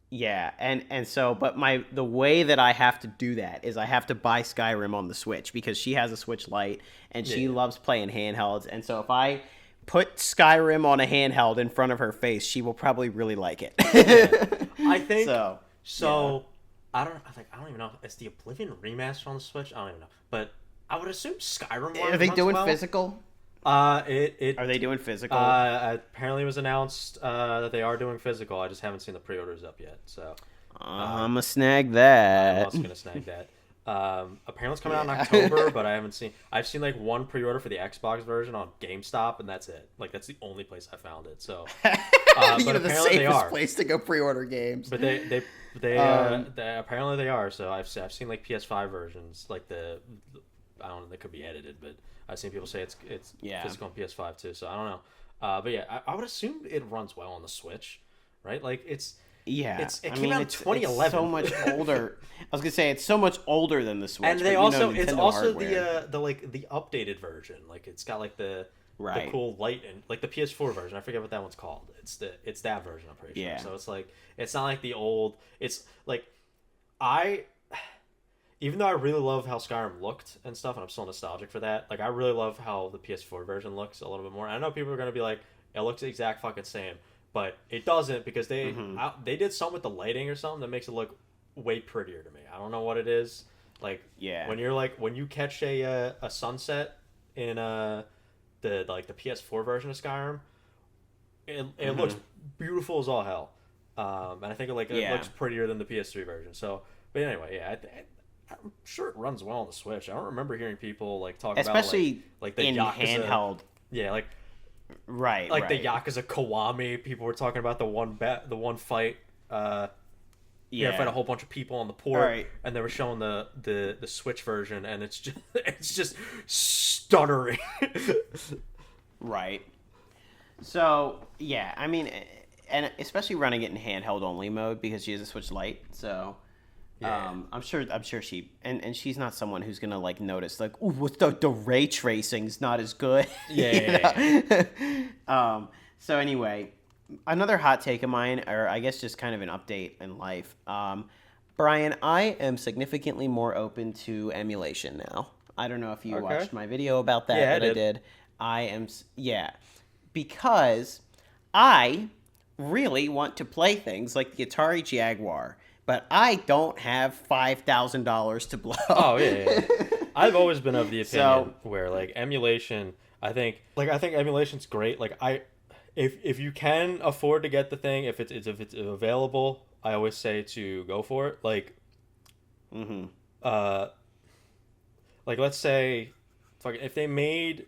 Yeah, and so, but the way that I have to do that is I have to buy Skyrim on the Switch because she has a Switch Lite and she Yeah. loves playing handhelds. And so if I put Skyrim on a handheld in front of her face, she will probably really like it. I think So, I don't even know. Is the Oblivion remaster on the Switch? I don't even know. But I would assume Skyrim. Are they doing well. physical? Are Are they doing physical? apparently it was announced that they are doing physical. I just haven't seen the pre-orders up yet. So I'm gonna snag I'm that. also gonna snag that. Apparently it's coming out in October, but I haven't seen. I've seen like one pre-order for the Xbox version on GameStop, and that's it. Like that's the only place I found it. So, but You know, the apparently they safest are. place to go pre-order games. But they apparently they are. So I've seen like PS5 versions, like I don't know, they could be edited, but I've seen people say it's Yeah. physical on PS5 too. So I don't know. But yeah, I would assume it runs well on the Switch, right? Like it came out in 2011. It's so much older. I was gonna say it's so much older than the Switch. And they but, also Nintendo it's also hardware. the updated version. Like it's got like the Right. cool light and like the PS4 version. I forget what that one's called. It's that version. I'm pretty Yeah. sure. So it's like it's not like the old. It's like even though I really love how Skyrim looked and stuff, and I'm still nostalgic for that. Like I really love how the PS4 version looks a little bit more. I know people are gonna be like, it looks the exact fucking same, but it doesn't because they did something with the lighting or something that makes it look way prettier to me. I don't know what it is. Like Yeah. when you catch a sunset in the PS4 version of Skyrim, it looks beautiful as all hell. And I think it Yeah. looks prettier than the PS3 version. So, but anyway, yeah, I'm sure it runs well on the Switch. I don't remember hearing people like talk Especially about like the in Yakuza, handheld. Yeah, like Right. the right. Yakuza Kiwami. People were talking about the one fight. Fight a whole bunch of people on the port, Right. and they were showing the Switch version, and it's just stuttering. Right. So yeah, I mean, and especially running it in handheld only mode because she has a Switch Lite. So Yeah. I'm sure she and she's not someone who's gonna like notice like, ooh, what's the ray tracing's not as good. Yeah. So anyway, another hot take of mine, or I guess just kind of an update in life. Brian, I am significantly more open to emulation now. I don't know if you Okay. watched my video about that, Yeah, I but I did. did. Because I really want to play things like the Atari Jaguar, but I don't have $5,000 to blow. Oh yeah. I've always been of the opinion So- where like emulation. I think emulation's great. Like if you can afford to get the thing, if it's available, I always say to go for it. Like Mm-hmm. Like let's say, if they made,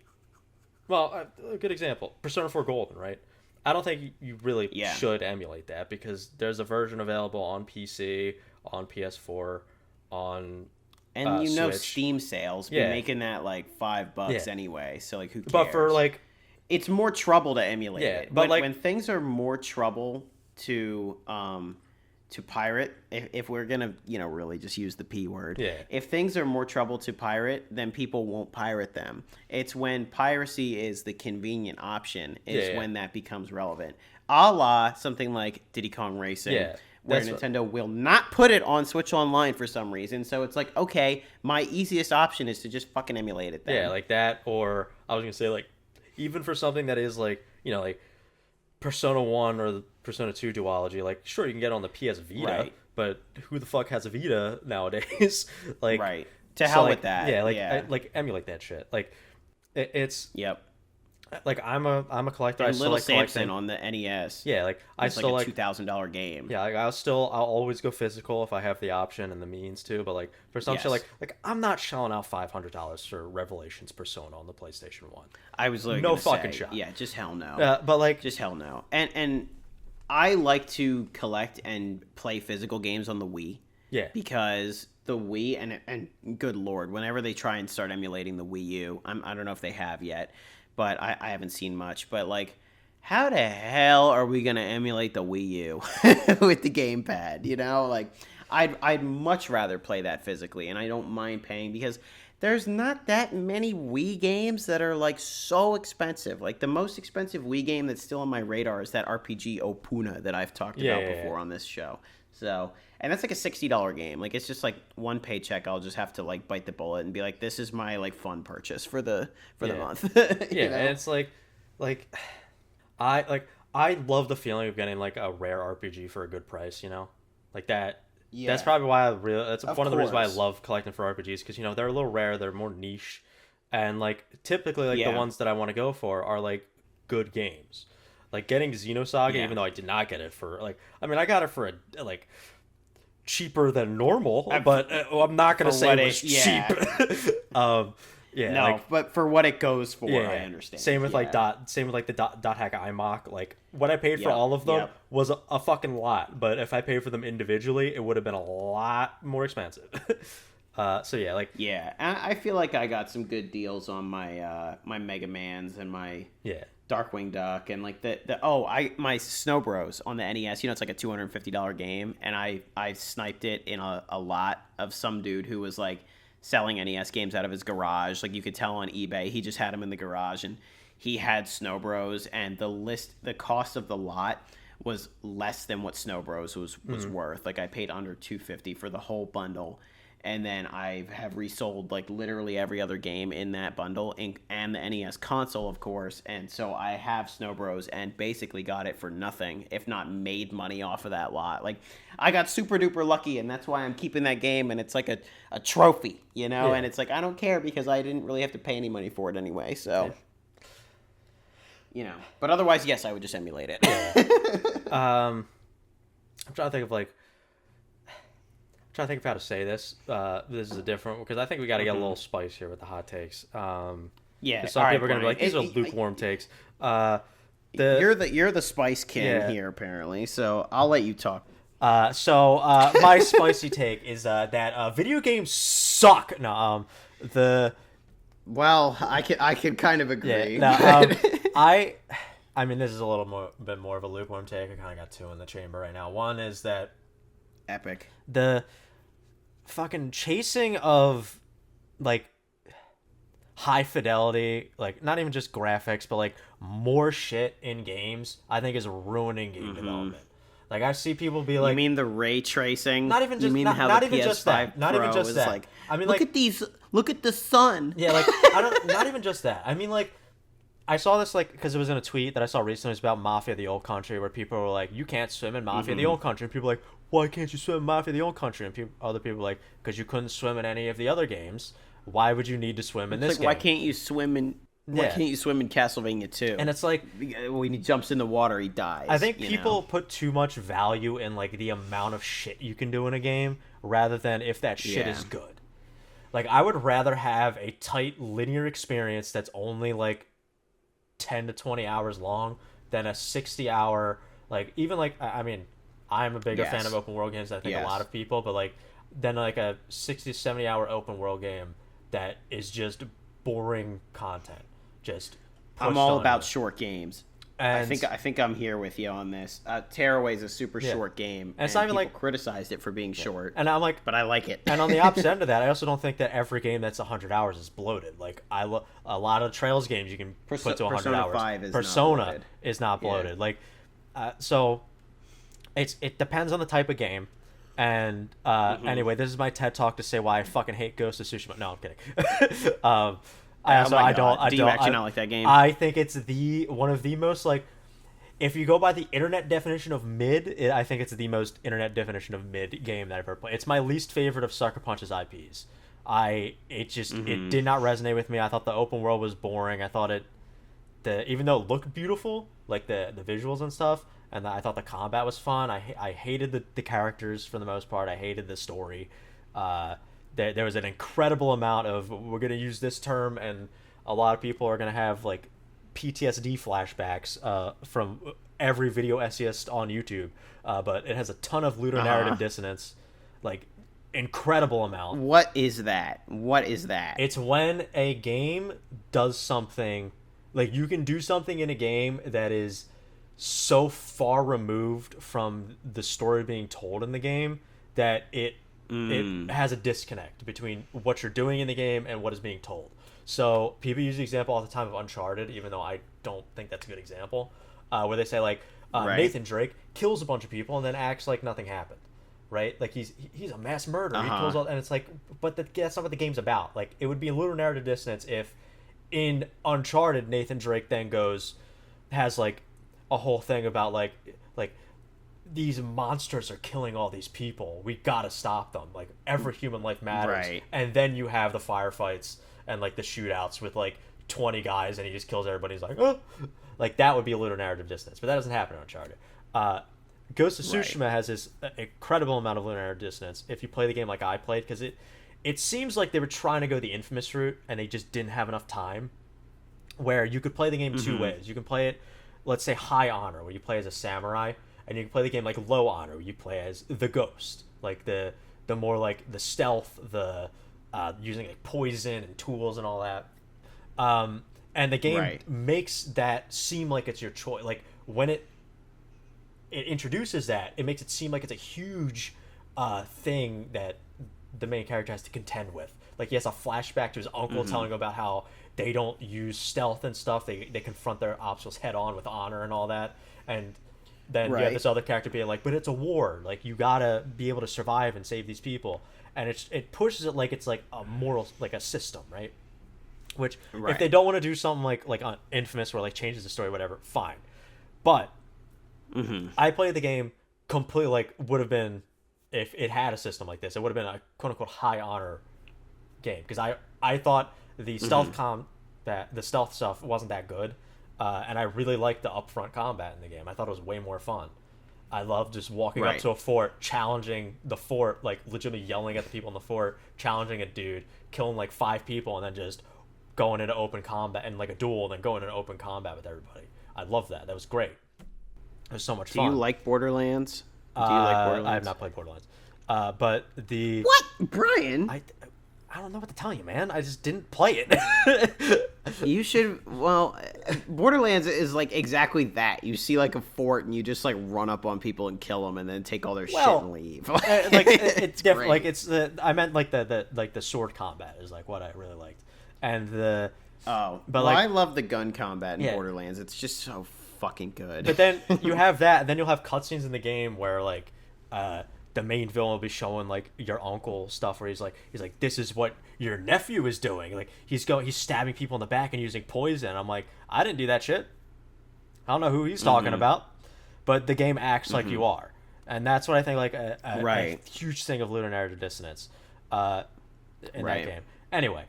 well, a good example, Persona 4 Golden, right? I don't think you really Yeah. should emulate that because there's a version available on PC, on PS4, on And Switch. Steam sales be Yeah. making that like $5 Yeah. anyway. So like, who cares? But for like, it's more trouble to emulate Yeah, it. but, When, like- when things are more trouble to pirate, if we're gonna really just use the P word, Yeah. if things are more trouble to pirate, then people won't pirate them. It's when piracy is the convenient option is Yeah. when that becomes relevant. A la something like Diddy Kong Racing. Yeah, Where that's what- Nintendo will not put it on Switch Online for some reason. So it's like, okay, my easiest option is to just fucking emulate it then. yeah, like that, or I was gonna say like, even for something that is like, like Persona 1 or the Persona 2 duology, like sure you can get on the PS Vita, Right. but who the fuck has a Vita nowadays? Like, Right. To hell like, with that. Yeah, like Yeah. like emulate that shit. Like it's Yep. like I'm a collector. I And still Little like Samson collecting. on the NES. Yeah, like I It's still like like a $2,000 game. yeah, like I'll always go physical if I have the option and the means to. But like for some shit, Yes. like I'm not shelling out $500 for Revelations Persona on the PlayStation 1. I was literally No gonna fucking say, shot. Yeah, just hell no. But like Just hell no. And I like to collect and play physical games on the Wii. yeah, Because the Wii and good lord, whenever they try and start emulating the Wii U, I don't know if they have yet, but I haven't seen much. But like, how the hell are we gonna emulate the Wii U with the gamepad? Like, I'd much rather play that physically, and I don't mind paying because there's not that many Wii games that are like so expensive. Like the most expensive Wii game that's still on my radar is that RPG Opuna that I've talked about before on this show. So, and that's like a $60 game. Like it's just like one paycheck. I'll just have to like bite the bullet and be like, this is my like fun purchase for the month. yeah, and it's like I love the feeling of getting like a rare RPG for a good price. Like that. Yeah. That's probably why that's Of one of the reasons why I course. love collecting for RPGs because they're a little rare, they're more niche, and like typically like Yeah. the ones that I want to go for are like good games. Like getting Xenosaga, Yeah. even though I did not get it for I got it for a like cheaper than normal, but I'm not gonna for say what it was it- yeah. cheap. Yeah, No, like, but for what it goes for, yeah, I understand. Same with like Yeah. the dot hack iMock. Like what I paid for Yep, all of them yep. was a fucking lot, but if I paid for them individually, it would have been a lot more expensive. So yeah, like Yeah, I feel like I got some good deals on my my Mega Mans and my yeah, Darkwing Duck and like my Snow Bros on the NES. It's like a $250 game, and I sniped it in a lot of some dude who was like selling NES games out of his garage. Like you could tell on eBay, he just had them in the garage, and he had Snow Bros, and the cost of the lot was less than what Snow Bros was worth. Like I paid under $250 for the whole bundle. And then I have resold like literally every other game in that bundle and the NES console, of course. And so I have Snow Bros and basically got it for nothing, if not made money off of that lot. Like I got super duper lucky, and that's why I'm keeping that game. And it's like a trophy, Yeah. and it's like I don't care because I didn't really have to pay any money for it anyway. So, but otherwise, yes, I would just emulate it. I'm trying to think of like. Trying to think of how to say this. This is a different because I think we got to get a little spice here with the hot takes. Yeah, 'Cause some all people right, are gonna be like, Brian. these are lukewarm takes. You're the spice king Yeah. here apparently, so I'll let you talk. So my spicy take is that video games suck. No, Well, I can kind of agree. yeah. No, I mean, this is a bit more of a lukewarm take. I kind of got two in the chamber right now. One is that Epic. the fucking chasing of like high fidelity, like not even just graphics, but like more shit in games, I think is ruining game development. Like I see people be like, You mean the ray tracing? Not even You just- mean not- how not the even PS5 just that. Not even Pro just is that. like, I mean, look like- at these. Look at the sun. yeah, like I don't, not even just that. I mean, like I saw this like because it was in a tweet that I saw recently. It was about Mafia: The Old Country, where people were like, "You can't swim in Mafia: The Old Country," and people were like, "Why can't you swim in Mafia: The Old Country?" And other people were like, "Because you couldn't swim in any of the other games. Why would you need to swim in It's this like, why game?" can't you swim in Why Yeah. can't you swim in Castlevania 2? And it's like, when he jumps in the water, he dies. I think you people know? put too much value in like the amount of shit you can do in a game rather than if that shit Yeah. is good. Like I would rather have a tight linear experience that's only like 10 to 20 hours long than a 60-hour, like even like I mean, I'm a bigger fan Yes. of open world games than I think a Yes. lot of people, but like then like a 60 to 70-hour open world game that is just boring content. Just I'm pushed all on about you. short games. And I think I'm here with you on this. Tearaway is a super Yeah. short game, And it's not even people like- criticized it for being short, and I'm like, but I like it. and on the opposite end of that, I also don't think that every game that's 100 hours is bloated. Like a lot of Trails games you can put to 100 Persona hours. 5 is not Persona bloated. is not Yeah. bloated. Like, so it depends on the type of game. And anyway, this is my TED talk to say why I fucking hate Ghost of Tsushima. No, I'm kidding. I Oh my God. I Do you don't actually not like that game? I think it's one of the most like. If you go by the internet definition of mid, I think it's the most internet definition of mid game that I've ever played. It's my least favorite of Sucker Punch's IPs. It did not resonate with me. I thought the open world was boring. I thought even though it looked beautiful, like the visuals and stuff, and I thought the combat was fun. I hated the characters for the most part. I hated the story. There was an incredible amount of, we're gonna use this term, and a lot of people are gonna have like PTSD flashbacks from every video essayist on YouTube, but it has a ton of ludonarrative dissonance, like incredible amount. What is that? What is that? It's when a game does something, like you can do something in a game that is so far removed from the story being told in the game that it has a disconnect between what you're doing in the game and what is being told. So people use the example all the time of Uncharted, even though I don't think that's a good example, where they say like Right. Nathan Drake kills a bunch of people and then acts like nothing happened, right? Like he's a mass murderer. He kills all, and it's like, but that's not what the game's about. Like it would be a little narrative dissonance if in Uncharted Nathan Drake then has like a whole thing about like these monsters are killing all these people. We gotta stop them. Like every human life matters. Right. And then you have the firefights and like the shootouts with like 20 guys and he just kills everybody. He's like, oh, like that would be a little narrative dissonance, but that doesn't happen in Uncharted. Ghost of Tsushima has this incredible amount of narrative dissonance if you play the game like I played, because it seems like they were trying to go the Infamous route and they just didn't have enough time. Where you could play the game two ways. You can play it, let's say, high honor, where you play as a samurai, and you can play the game like low honor, where you play as the ghost, like the more like the stealth, the using like poison and tools and all that. And the game makes that seem like it's your choice. Like when it introduces that, it makes it seem like it's a huge thing that the main character has to contend with. Like he has a flashback to his uncle telling him about how they don't use stealth and stuff. They confront their obstacles head on with honor and all that. And then you have this other character being like, but it's a war. Like you gotta be able to survive and save these people. And it pushes it like it's like a moral, like a system, right? Which if they don't want to do something like on Infamous where like changes the story, whatever, fine. But I played the game completely like would have been if it had a system like this. It would have been a quote unquote high honor game, because I thought the stealth the stealth stuff wasn't that good, and I really liked the upfront combat in the game. I thought it was way more fun. I loved just walking up to a fort, challenging the fort, like legitimately yelling at the people in the fort, challenging a dude, killing like 5 people, and then just going into open combat and like a duel, and then going into open combat with everybody. I loved that. That was great. It was so much fun. Do you like Borderlands? Do you like Borderlands? I have not played Borderlands. But the What, Brian? I don't know what to tell you, man. I just didn't play it. You should. Well, Borderlands is like exactly that. You see like a fort and you just like run up on people and kill them and then take all their shit and leave. Like it's different. great. Like it's I meant like the sword combat is like what I really liked, and the but but like like I love the gun combat in Yeah. Borderlands. It's just so fucking good. But then you have that, and then you'll have cutscenes in the game where like the main villain will be showing like your uncle stuff, where he's like this is what your nephew is doing. Like he's stabbing people in the back and using poison. I'm like, I didn't do that shit. I don't know who he's talking about, but the game acts like you are, and that's what I think like a huge thing of ludonarrative dissonance in that game. Anyway,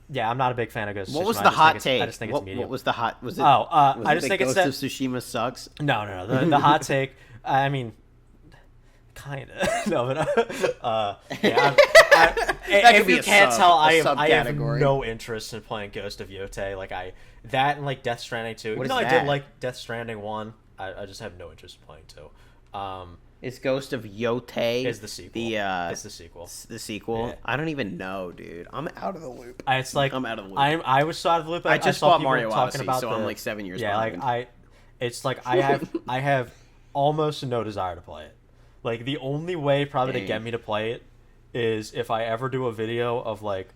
Yeah, I'm not a big fan of Ghost of What Tsushima. was I the just hot think take? I just think it's medium. What was the hot? Was it? Oh, was I it just that think it's Ghost that- of Tsushima sucks. No. The hot take. I mean, kind of. No, but yeah. That If could be you a can't sub- tell, a I have subcategory. no interest in playing Ghost of Yotei. Like that and like Death Stranding 2. What Even is though I that? did like Death Stranding 1, I just have no interest in playing 2. Is Ghost of Yotei Is the sequel. It's the sequel. The sequel? Yeah. I don't even know, dude. I'm out of the loop. It's like I'm out of the loop. I was so out of the loop. I just saw bought people Mario talking Odyssey, about so I'm like 7 years yeah, behind. it's like I have almost no desire to play it. Like the only way probably to Dang. get me to play it is if I ever do a video of like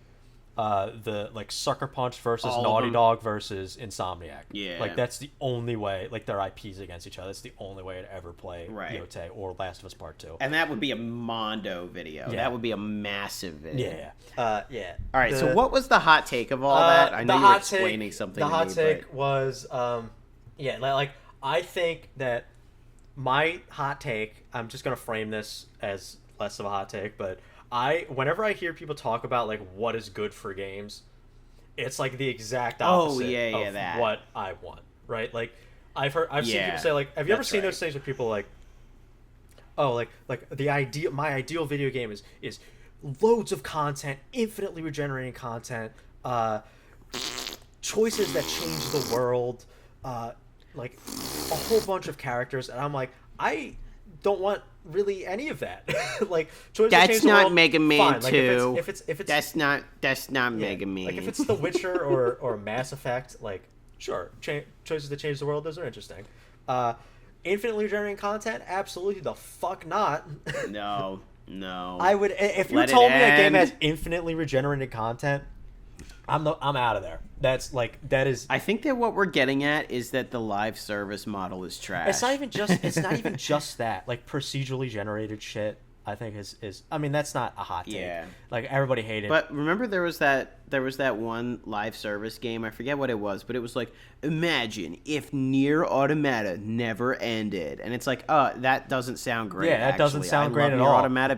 the like Sucker Punch versus All of Naughty them. Dog versus Insomniac. Yeah. Like that's the only way. Like their IPs against each other. That's the only way to ever play Right. Yotei or Last of Us Part 2. And that would be a Mondo video. Yeah. That would be a massive video. Yeah. All right, so The- what was the hot take of all that? I know the you were hot explaining take, something. The to hot me, take but- was, like I think that my hot take. I'm just gonna frame this as less of a hot take, but whenever I hear people talk about like what is good for games, it's like the exact opposite of that. what I want. Right? Like I've seen Yeah, people say like, have you ever that's seen right. those things where people like, oh, like my ideal video game is loads of content, infinitely regenerating content, choices that change the world, like a whole bunch of characters, and I'm like, I don't want really any of that. Like choices that change That's the not world, Mega Man fine. Like, 2. if it's That's not yeah, Mega Man. Like if it's The Witcher or Mass Effect, like sure, choices that change the world, those are interesting. Infinitely regenerating content, absolutely the fuck not. no. I would if you Let it told me a game end. has infinitely regenerated content, I'm out of there. That is. I think that what we're getting at is that the live service model is trash. It's not even just that. Like procedurally generated shit, I think is. I mean, that's not a hot take. Yeah. Like everybody hated. But remember there was that one live service game, I forget what it was, but it was like, imagine if Nier Automata never ended. And it's like, that doesn't sound great. Yeah, that doesn't actually. sound great love at Nier all. Automata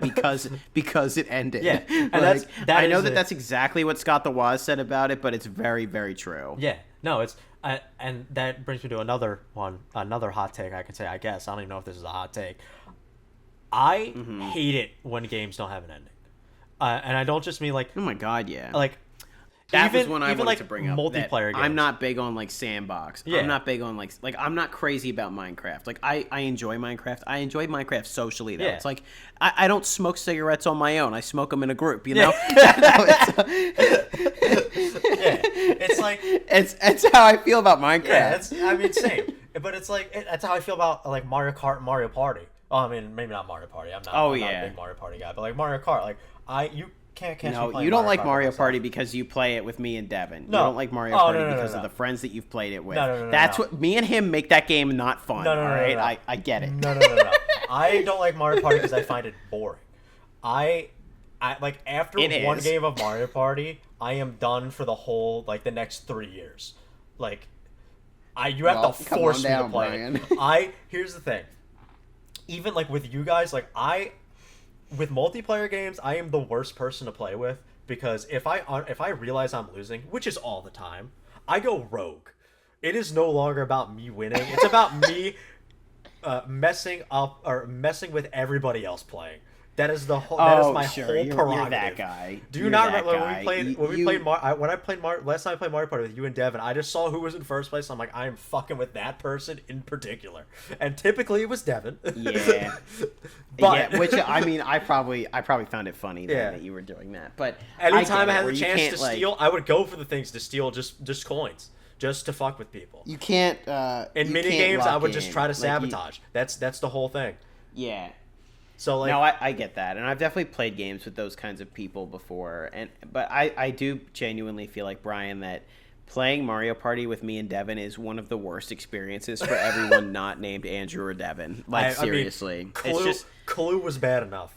because it ended. Yeah, and Like, that I know is that it. that's exactly what Scott the Woz said about it, but it's very, very true. Yeah, no, it's and that brings me to another hot take I can say. I guess I don't even know if this is a hot take. I hate it when games don't have an ending, and I don't just mean like Oh my god, yeah. like That even, was one I even wanted like to bring up. multiplayer that games. I'm not big on like sandbox. Yeah. I'm not big on like I'm not crazy about Minecraft. Like I enjoy Minecraft. I enjoy Minecraft socially though. Yeah. It's like I don't smoke cigarettes on my own. I smoke them in a group. You know. It's like it's how I feel about Minecraft. yeah, I mean same, but it's like that's how I feel about like Mario Kart, and Mario Party. Oh, I mean maybe not Mario Party. I'm not. Oh, I'm not yeah. a big Mario Party guy, but like Mario Kart, like you can't catch me No, playing you don't like Kart by Mario myself. Party because you play it with me and Devin. No. You don't like Mario Oh, Party no, no, no, because no. of the friends that you've played it with. No. That's No. what me and him make that game not fun. No, all right, no. I get it. No. I don't like Mario Party because I find it boring. I like after It one is. game of Mario Party, I am done for the whole like the next 3 years. Like, you have Well, to come force on me down, to play it. Brian. Here's the thing. Even like with you guys, like with multiplayer games, I am the worst person to play with because if I realize I'm losing, which is all the time, I go rogue. It is no longer about me winning. It's about me messing up or messing with everybody else playing. That is the whole. That is my whole you're prerogative. that guy. Do you You're not that remember guy. when I played Mario? Last time I played Mario Party with you and Devin, I just saw who was in first place. I'm like, I am fucking with that person in particular, and typically it was Devin. Yeah. But yeah, which I mean, I probably found it funny then Yeah. that you were doing that. But anytime I get it, had where the you chance can't, to like- steal, I would go for the things to steal just coins, just to fuck with people. you can't. In you mini can't games, I lock would just in. try to Like, you- sabotage. That's the whole thing. Yeah. So like, No, I get that, and I've definitely played games with those kinds of people before, but I do genuinely feel like, Brian, that playing Mario Party with me and Devin is one of the worst experiences for everyone not named Andrew or Devin. Like, I mean, seriously. Clue, It's just, Clue was bad enough.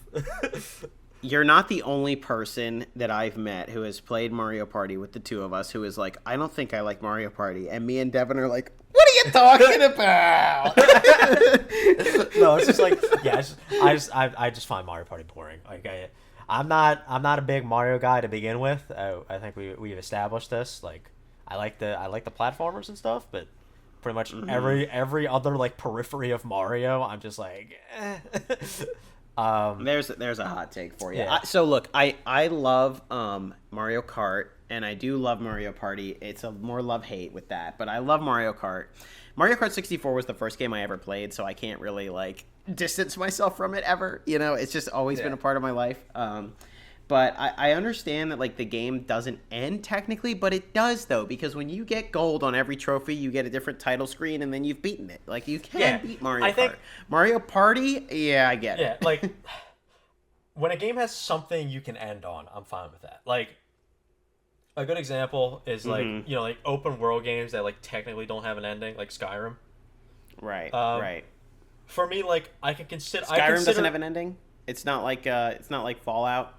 you're not the only person that I've met who has played Mario Party with the two of us who is like, I don't think I like Mario Party, and me and Devin are like, what are you talking about? No, it's just like, yeah, I just find Mario Party boring. Like I'm not a big Mario guy to begin with. I think we've established this. Like, I like the platformers and stuff, but pretty much every other like periphery of Mario, I'm just like, eh. There's a hot take for you. Yeah. So look, I love Mario Kart, and I do love Mario Party. It's a more love-hate with that, but I love Mario Kart. Mario Kart 64 was the first game I ever played, so I can't really like distance myself from it ever. You know, it's just always been a part of my life. But I understand that like the game doesn't end technically, but it does though, because when you get gold on every trophy, you get a different title screen, and then you've beaten it. Like you can beat Mario Kart. Mario Party, yeah, I get it. Yeah, like when a game has something you can end on, I'm fine with that. Like a good example is like like open world games that like technically don't have an ending, like Skyrim. Right, right. For me, like I can consider Skyrim doesn't have an ending. It's not like Fallout.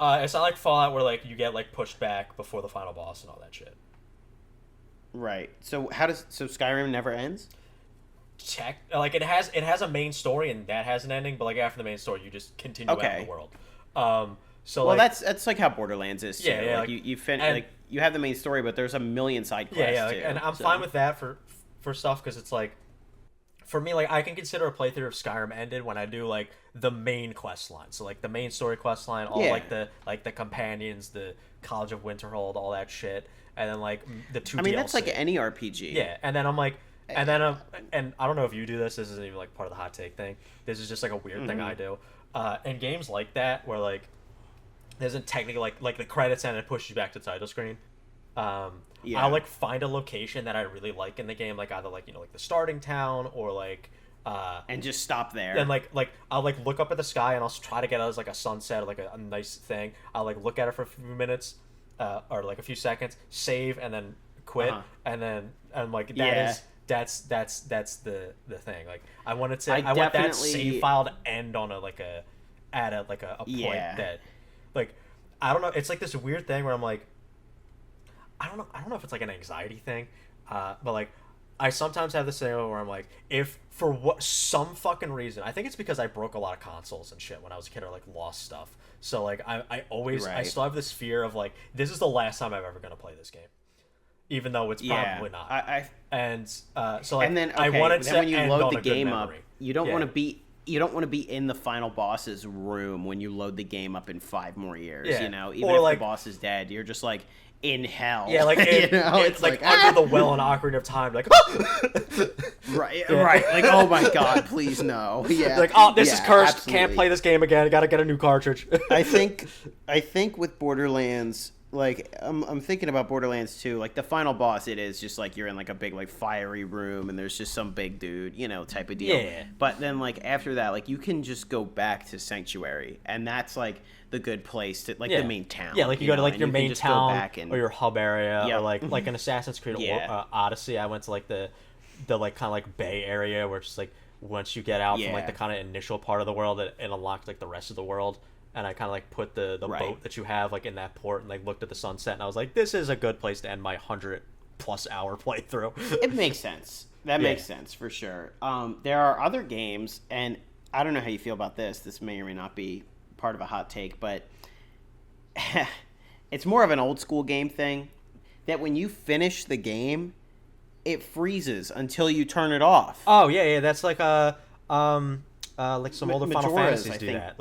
It's not like Fallout where like you get like pushed back before the final boss and all that shit. Right. So Skyrim never ends? Like it has a main story and that has an ending, but like after the main story you just continue out in the world. So well, like, that's like how Borderlands is too. Yeah, like you have the main story, but there's a million side quests too. And I'm fine with that for stuff because it's like, for me, like I can consider a playthrough of Skyrim ended when I do like the main quest line. So like the main story quest line, all like the companions, the College of Winterhold, all that shit, and then like the two. I mean, DLC. that's like any RPG. Yeah, and then I'm like, and I don't know if you do this. This isn't even like part of the hot take thing. This is just like a weird thing I do. And games like that where like there isn't technically like the credits end and it pushes you back to the title screen. I'll like find a location that I really like in the game, like either like like the starting town or like and just stop there. And like I'll like look up at the sky and I'll try to get it as like a sunset or like a nice thing. I'll like look at it for a few minutes or like a few seconds, save and then quit, and then like that's the thing. Like I want that save file to end on a point that like I don't know. It's like this weird thing where I'm like. I don't know if it's like an anxiety thing, but like I sometimes have this thing where I'm like, if for some fucking reason, I think it's because I broke a lot of consoles and shit when I was a kid or like lost stuff. So like I always I still have this fear of like this is the last time I'm ever gonna play this game, even though it's probably not. So like and then I wanted to when you end load on the a good game up, memory. you don't want to be. You don't want to be in the final boss's room when you load the game up in 5 more years. Yeah. You know, even or if like, the boss is dead, you're just like in hell. Yeah, like it's like under the well and awkward of time, like right. Like oh my god, please no. Yeah, like this is cursed. Absolutely. Can't play this game again. Got to get a new cartridge. I think with Borderlands. Like I'm thinking about Borderlands 2, like the final boss, it is just like you're in like a big like fiery room and there's just some big dude, type of deal. Yeah. But then like after that, like you can just go back to Sanctuary, and that's like the good place to like the main town. Yeah, like you go to like your main town or your hub area, Yep. or like an Assassin's Creed Odyssey. I went to like the like kind of like Bay area where it's just like once you get out from like the kind of initial part of the world, it unlocked like the rest of the world. And I kind of like put the boat that you have like in that port and like looked at the sunset and I was like, this is a good place to end my 100+ hour playthrough. It makes sense. That makes sense for sure. There are other games, and I don't know how you feel about this. This may or may not be part of a hot take, but it's more of an old school game thing that when you finish the game, it freezes until you turn it off. Oh yeah, that's like like some older Final Fantasies do that,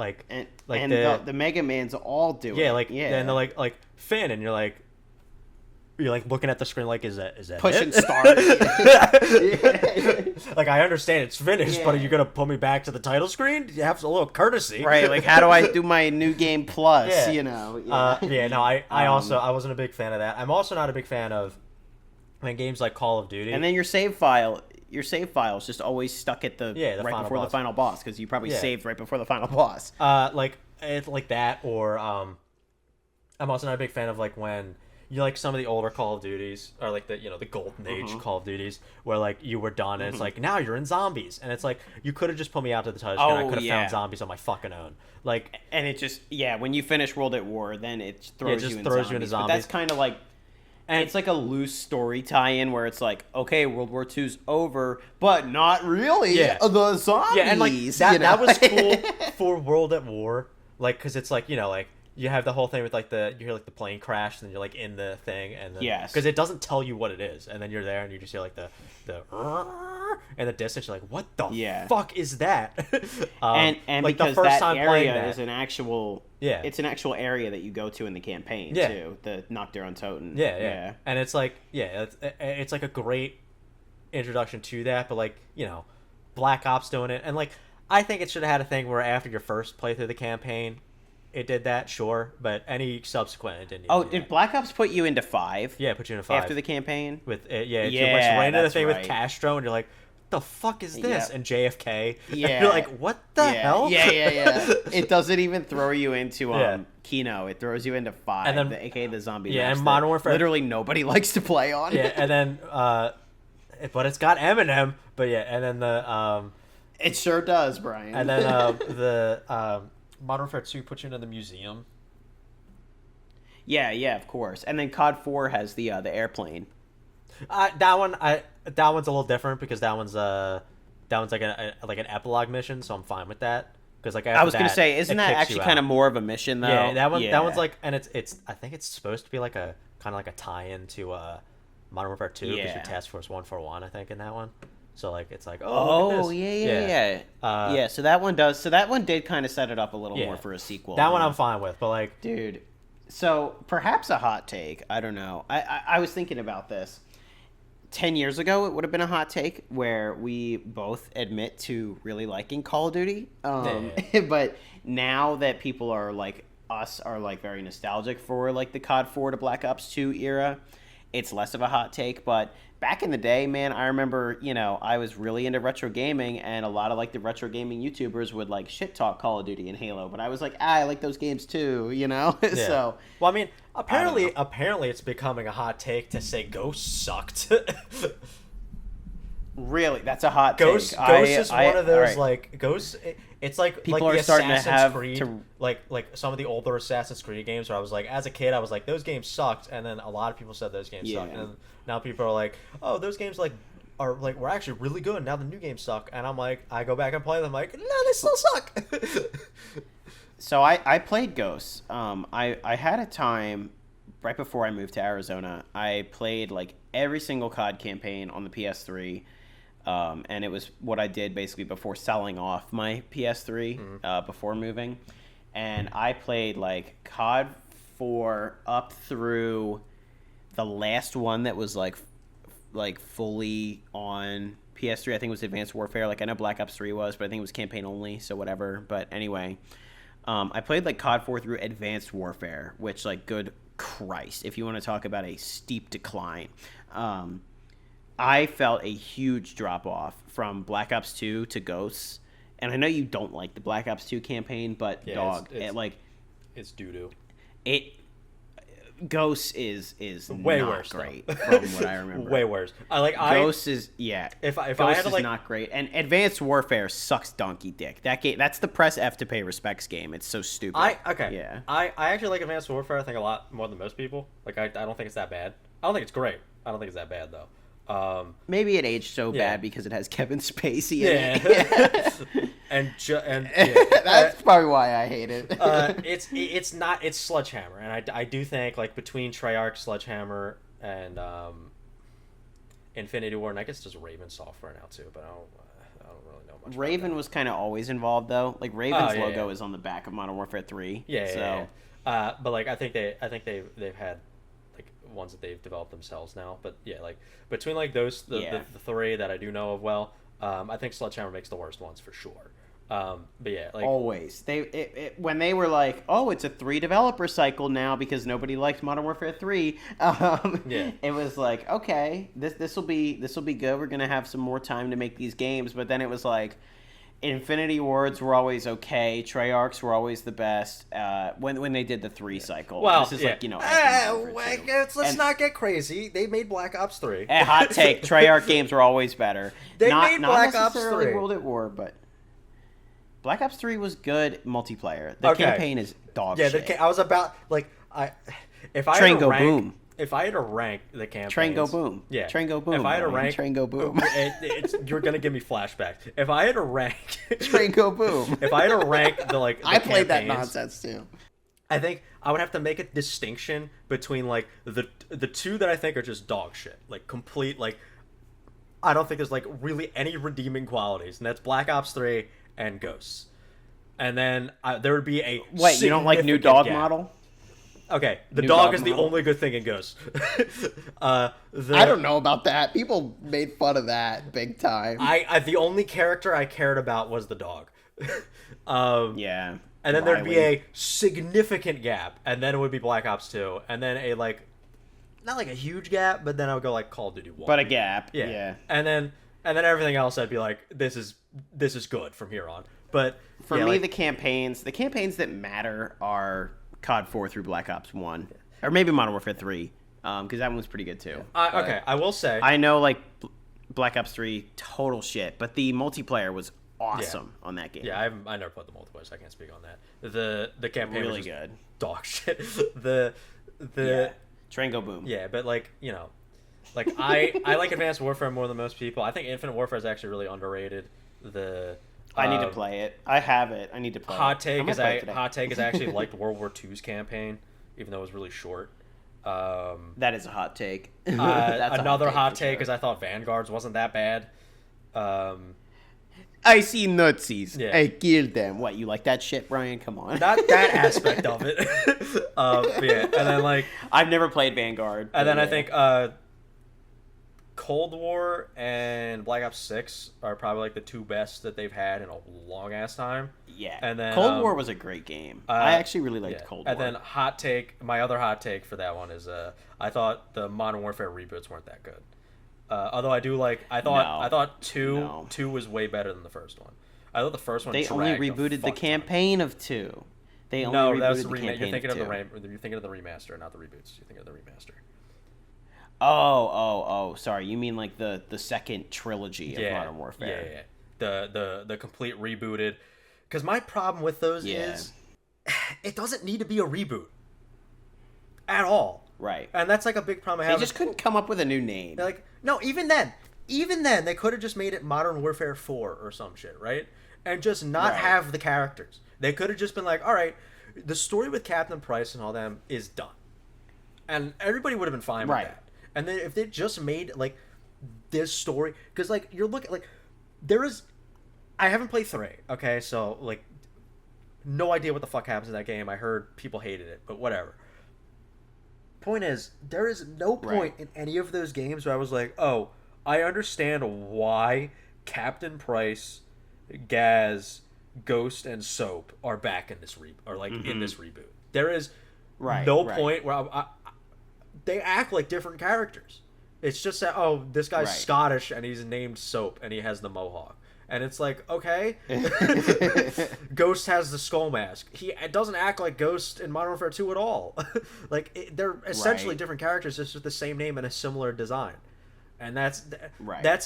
the Mega Man's all do it. And they're like Finn, and you're like looking at the screen like, is that pushing it? start? Like I understand it's finished, but are you gonna put me back to the title screen? You have a little courtesy, right? Like how do I do my new game plus? I wasn't a big fan of that. I'm also not a big fan of games like Call of Duty. And then your save file is just always stuck at the right before the final boss because you probably saved right before the final boss. Like that, or I'm also not a big fan of like when you like some of the older Call of Duties or like the the Golden Age Call of Duties where like you were done and it's like now you're in zombies and it's like you could have just put me out to the title screen. I could have found zombies on my fucking own. Like, and it just when you finish World at War, then it throws you into zombies. But that's kind of like. And it's like a loose story tie-in where it's like, okay, World War II's over, but not really. The zombies. Yeah, and like that was cool for World at War, like because it's like like you have the whole thing with like you hear like the plane crash and then you're like in the thing and then Yes. because it doesn't tell you what it is and then you're there and you just hear like the in the distance you're like what the fuck is that and like because the first that time playing area that, is an actual it's an actual area that you go to in the campaign too, the Nocturne Toten. yeah and it's like it's like a great introduction to that, but like Black Ops doing it, and like I think it should have had a thing where after your first playthrough of the campaign it did that, sure, but any subsequent it didn't. Did Black Ops put you into 5? Yeah, put you into 5 after the campaign. With it right into the thing with Castro, and you're like, "The fuck is this?" And JFK. Yeah, and you're like, "What the hell?" Yeah. It doesn't even throw you into Kino. It throws you into 5, and then, aka the zombie. Yeah, match and Modern Warfare. Literally nobody likes to play on. Yeah, and then but it's got Eminem. But yeah, and then the it sure does, Brian. And then the Modern Warfare 2 puts you into the museum. Yeah, of course. And then COD 4 has the airplane. That one's a little different because that one's like an epilogue mission, so I'm fine with that. Because like I was gonna say, isn't that actually kind of more of a mission though? Yeah, that one's like, and it's I think it's supposed to be like a kind of like a tie-in to Modern Warfare 2 because you're Task Force 141, I think, in that one. So like it's like yeah. So that one did kind of set it up a little more for a sequel. That one I'm fine with, but like, dude. So perhaps a hot take. I don't know. I was thinking about this. 10 years ago, it would have been a hot take where we both admit to really liking Call of Duty. But now that people are like us are like very nostalgic for like the COD 4 to Black Ops 2 era, it's less of a hot take. But back in the day, man, I remember, I was really into retro gaming, and a lot of like the retro gaming YouTubers would like shit talk Call of Duty and Halo, but I was like, I like those games too, So, well, I mean, apparently it's becoming a hot take to say Ghost sucked. Really, that's a hot Ghost. take. Ghost is one of those like Ghost. It's like people like are the starting Assassin's to Creed, have like some of the older Assassin's Creed games where I was like, as a kid, I was like, those games sucked, and then a lot of people said those games sucked, and now people are like, oh, those games were actually really good. Now the new games suck, and I'm like, I go back and play them, like, no, they still suck. So I played Ghosts. I had a time right before I moved to Arizona. I played like every single COD campaign on the PS3. And it was what I did basically before selling off my PS3 before moving. And I played like COD 4 up through the last one that was like fully on PS3. I think it was Advanced Warfare. Like I know Black Ops 3 was, but I think it was campaign only, so whatever. But anyway, I played like COD 4 through Advanced Warfare, which like good Christ, if you want to talk about a steep decline. I felt a huge drop-off from Black Ops 2 to Ghosts. And I know you don't like the Black Ops 2 campaign, but it's doo-doo. Ghosts is way not worse, great from what I remember. Way worse. Ghosts is If Ghosts I had to, is not great, and Advanced Warfare sucks donkey dick. That game, that's the press F to pay respects game. It's so stupid. I actually like Advanced Warfare. I think a lot more than most people. Like I don't think it's that bad. I don't think it's great. I don't think it's that bad though. Maybe it aged so bad because it has Kevin Spacey in it. and that's probably why I hate it. It's Sledgehammer, and I do think like between Treyarch, Sledgehammer, and Infinity Ward, and I guess there's Raven Software now too, but I don't really know much. Raven was kind of always involved though. Like Raven's logo is on the back of Modern Warfare 3. But like I think they've had ones that they've developed themselves now, but like between like those the three that I do know of well, I think Sledgehammer makes the worst ones for sure. But yeah, like always when they were like, oh, it's a 3 developer cycle now because nobody liked Modern Warfare 3. It was like, okay, this will be good. We're gonna have some more time to make these games, but then it was like, Infinity Wards were always okay. Treyarchs were always the best. When they did the 3 cycle. Well, this is like let's not get crazy. They made Black Ops 3. A hot take: Treyarch games were always better. They made Black Ops 3. World at War, but Black Ops 3 was good multiplayer. The campaign is dog shit. I was about like if I Train had to Go rank, Boom. if I had to rank the campaigns, Train go boom. Yeah, Train go boom. If I had to Brian. rank, Train go boom. you're gonna give me flashbacks. If I had to rank, Train go boom. if I had to rank the I played that campaigns, nonsense too. I think I would have to make a distinction between like the two that I think are just dog shit, like complete like. I don't think there's like really any redeeming qualities, and that's Black Ops 3 and Ghosts. And then there would be a Wait, you don't like new dog gap. model? Okay, the New dog dog is the model? only good thing in Ghosts. I don't know about that. People made fun of that big time. I the only character I cared about was the dog. Yeah. And then there'd be Riley. a significant gap, and then it would be Black Ops 2, and then a like, not like a huge gap, but then I would go like Call of Duty 1. But a gap. yeah. Yeah. And then everything else I'd be like, this is good from here on. But For yeah, me, like, the campaigns that matter are COD 4 through Black Ops 1, or maybe Modern Warfare 3, because that one was pretty good too. okay, I will say I know like Black Ops 3 total shit, but the multiplayer was awesome on that game. yeah, I never put the multiplayer, so I can't speak on that. The campaign really was just good. dog shit. the Yeah. Train go boom. yeah, but like like I like Advanced Warfare more than most people. I think Infinite Warfare is actually really underrated. I need to play it. I have it. I need to play it. Hot take I'm is gonna play it today. hot take is I actually liked World War II's campaign, even though it was really short. That is a hot take. That's a Another hot for take sure. is I thought Vanguards wasn't that bad. I see Nazis. Yeah. I killed them. What, you like that shit, Brian? Come on. Not that aspect of it. Yeah, and then like, I've never played Vanguard. and then but I yeah. think Cold War and Black Ops 6 are probably like the two best that they've had in a long ass time. Yeah. and then, Cold War was a great game. I actually really liked Yeah. Cold War. And then hot take, my other hot take for that one is I thought the Modern Warfare reboots weren't that good. Although I thought two was way better than the first one. I thought the first one they only dragged a rebooted the fuck ton. campaign of 2. They only No, rebooted that was the the remake. You're campaign thinking of of 2. you're thinking of the remaster, not the reboots. You're thinking of the remaster. Oh, sorry. You mean like the second trilogy of Modern Warfare. Yeah. The complete rebooted. Because my problem with those Yeah. is it doesn't need to be a reboot at all. Right. And that's like a big problem I They have. just couldn't come up with a new name. They're like, no, even then, they could have just made it Modern Warfare 4 or some shit, right? And just not Right. have the characters. They could have just been like, all right, the story with Captain Price and all them is done. And everybody would have been fine Right. with that. And then if they just made, like, this story, because, like, you're looking, like, there is, I haven't played 3, okay? So, like, no idea what the fuck happens in that game. I heard people hated it, but whatever. Point is, there is no point in any of those games where I was like, oh, I understand why Captain Price, Gaz, Ghost, and Soap are back in this in this reboot. There is no point where they act like different characters. It's just that, oh, this guy's Scottish and he's named Soap and he has the mohawk. And it's like, okay. Ghost has the skull mask. He doesn't act like Ghost in Modern Warfare 2 at all. They're essentially different characters, just with the same name and a similar design. And that's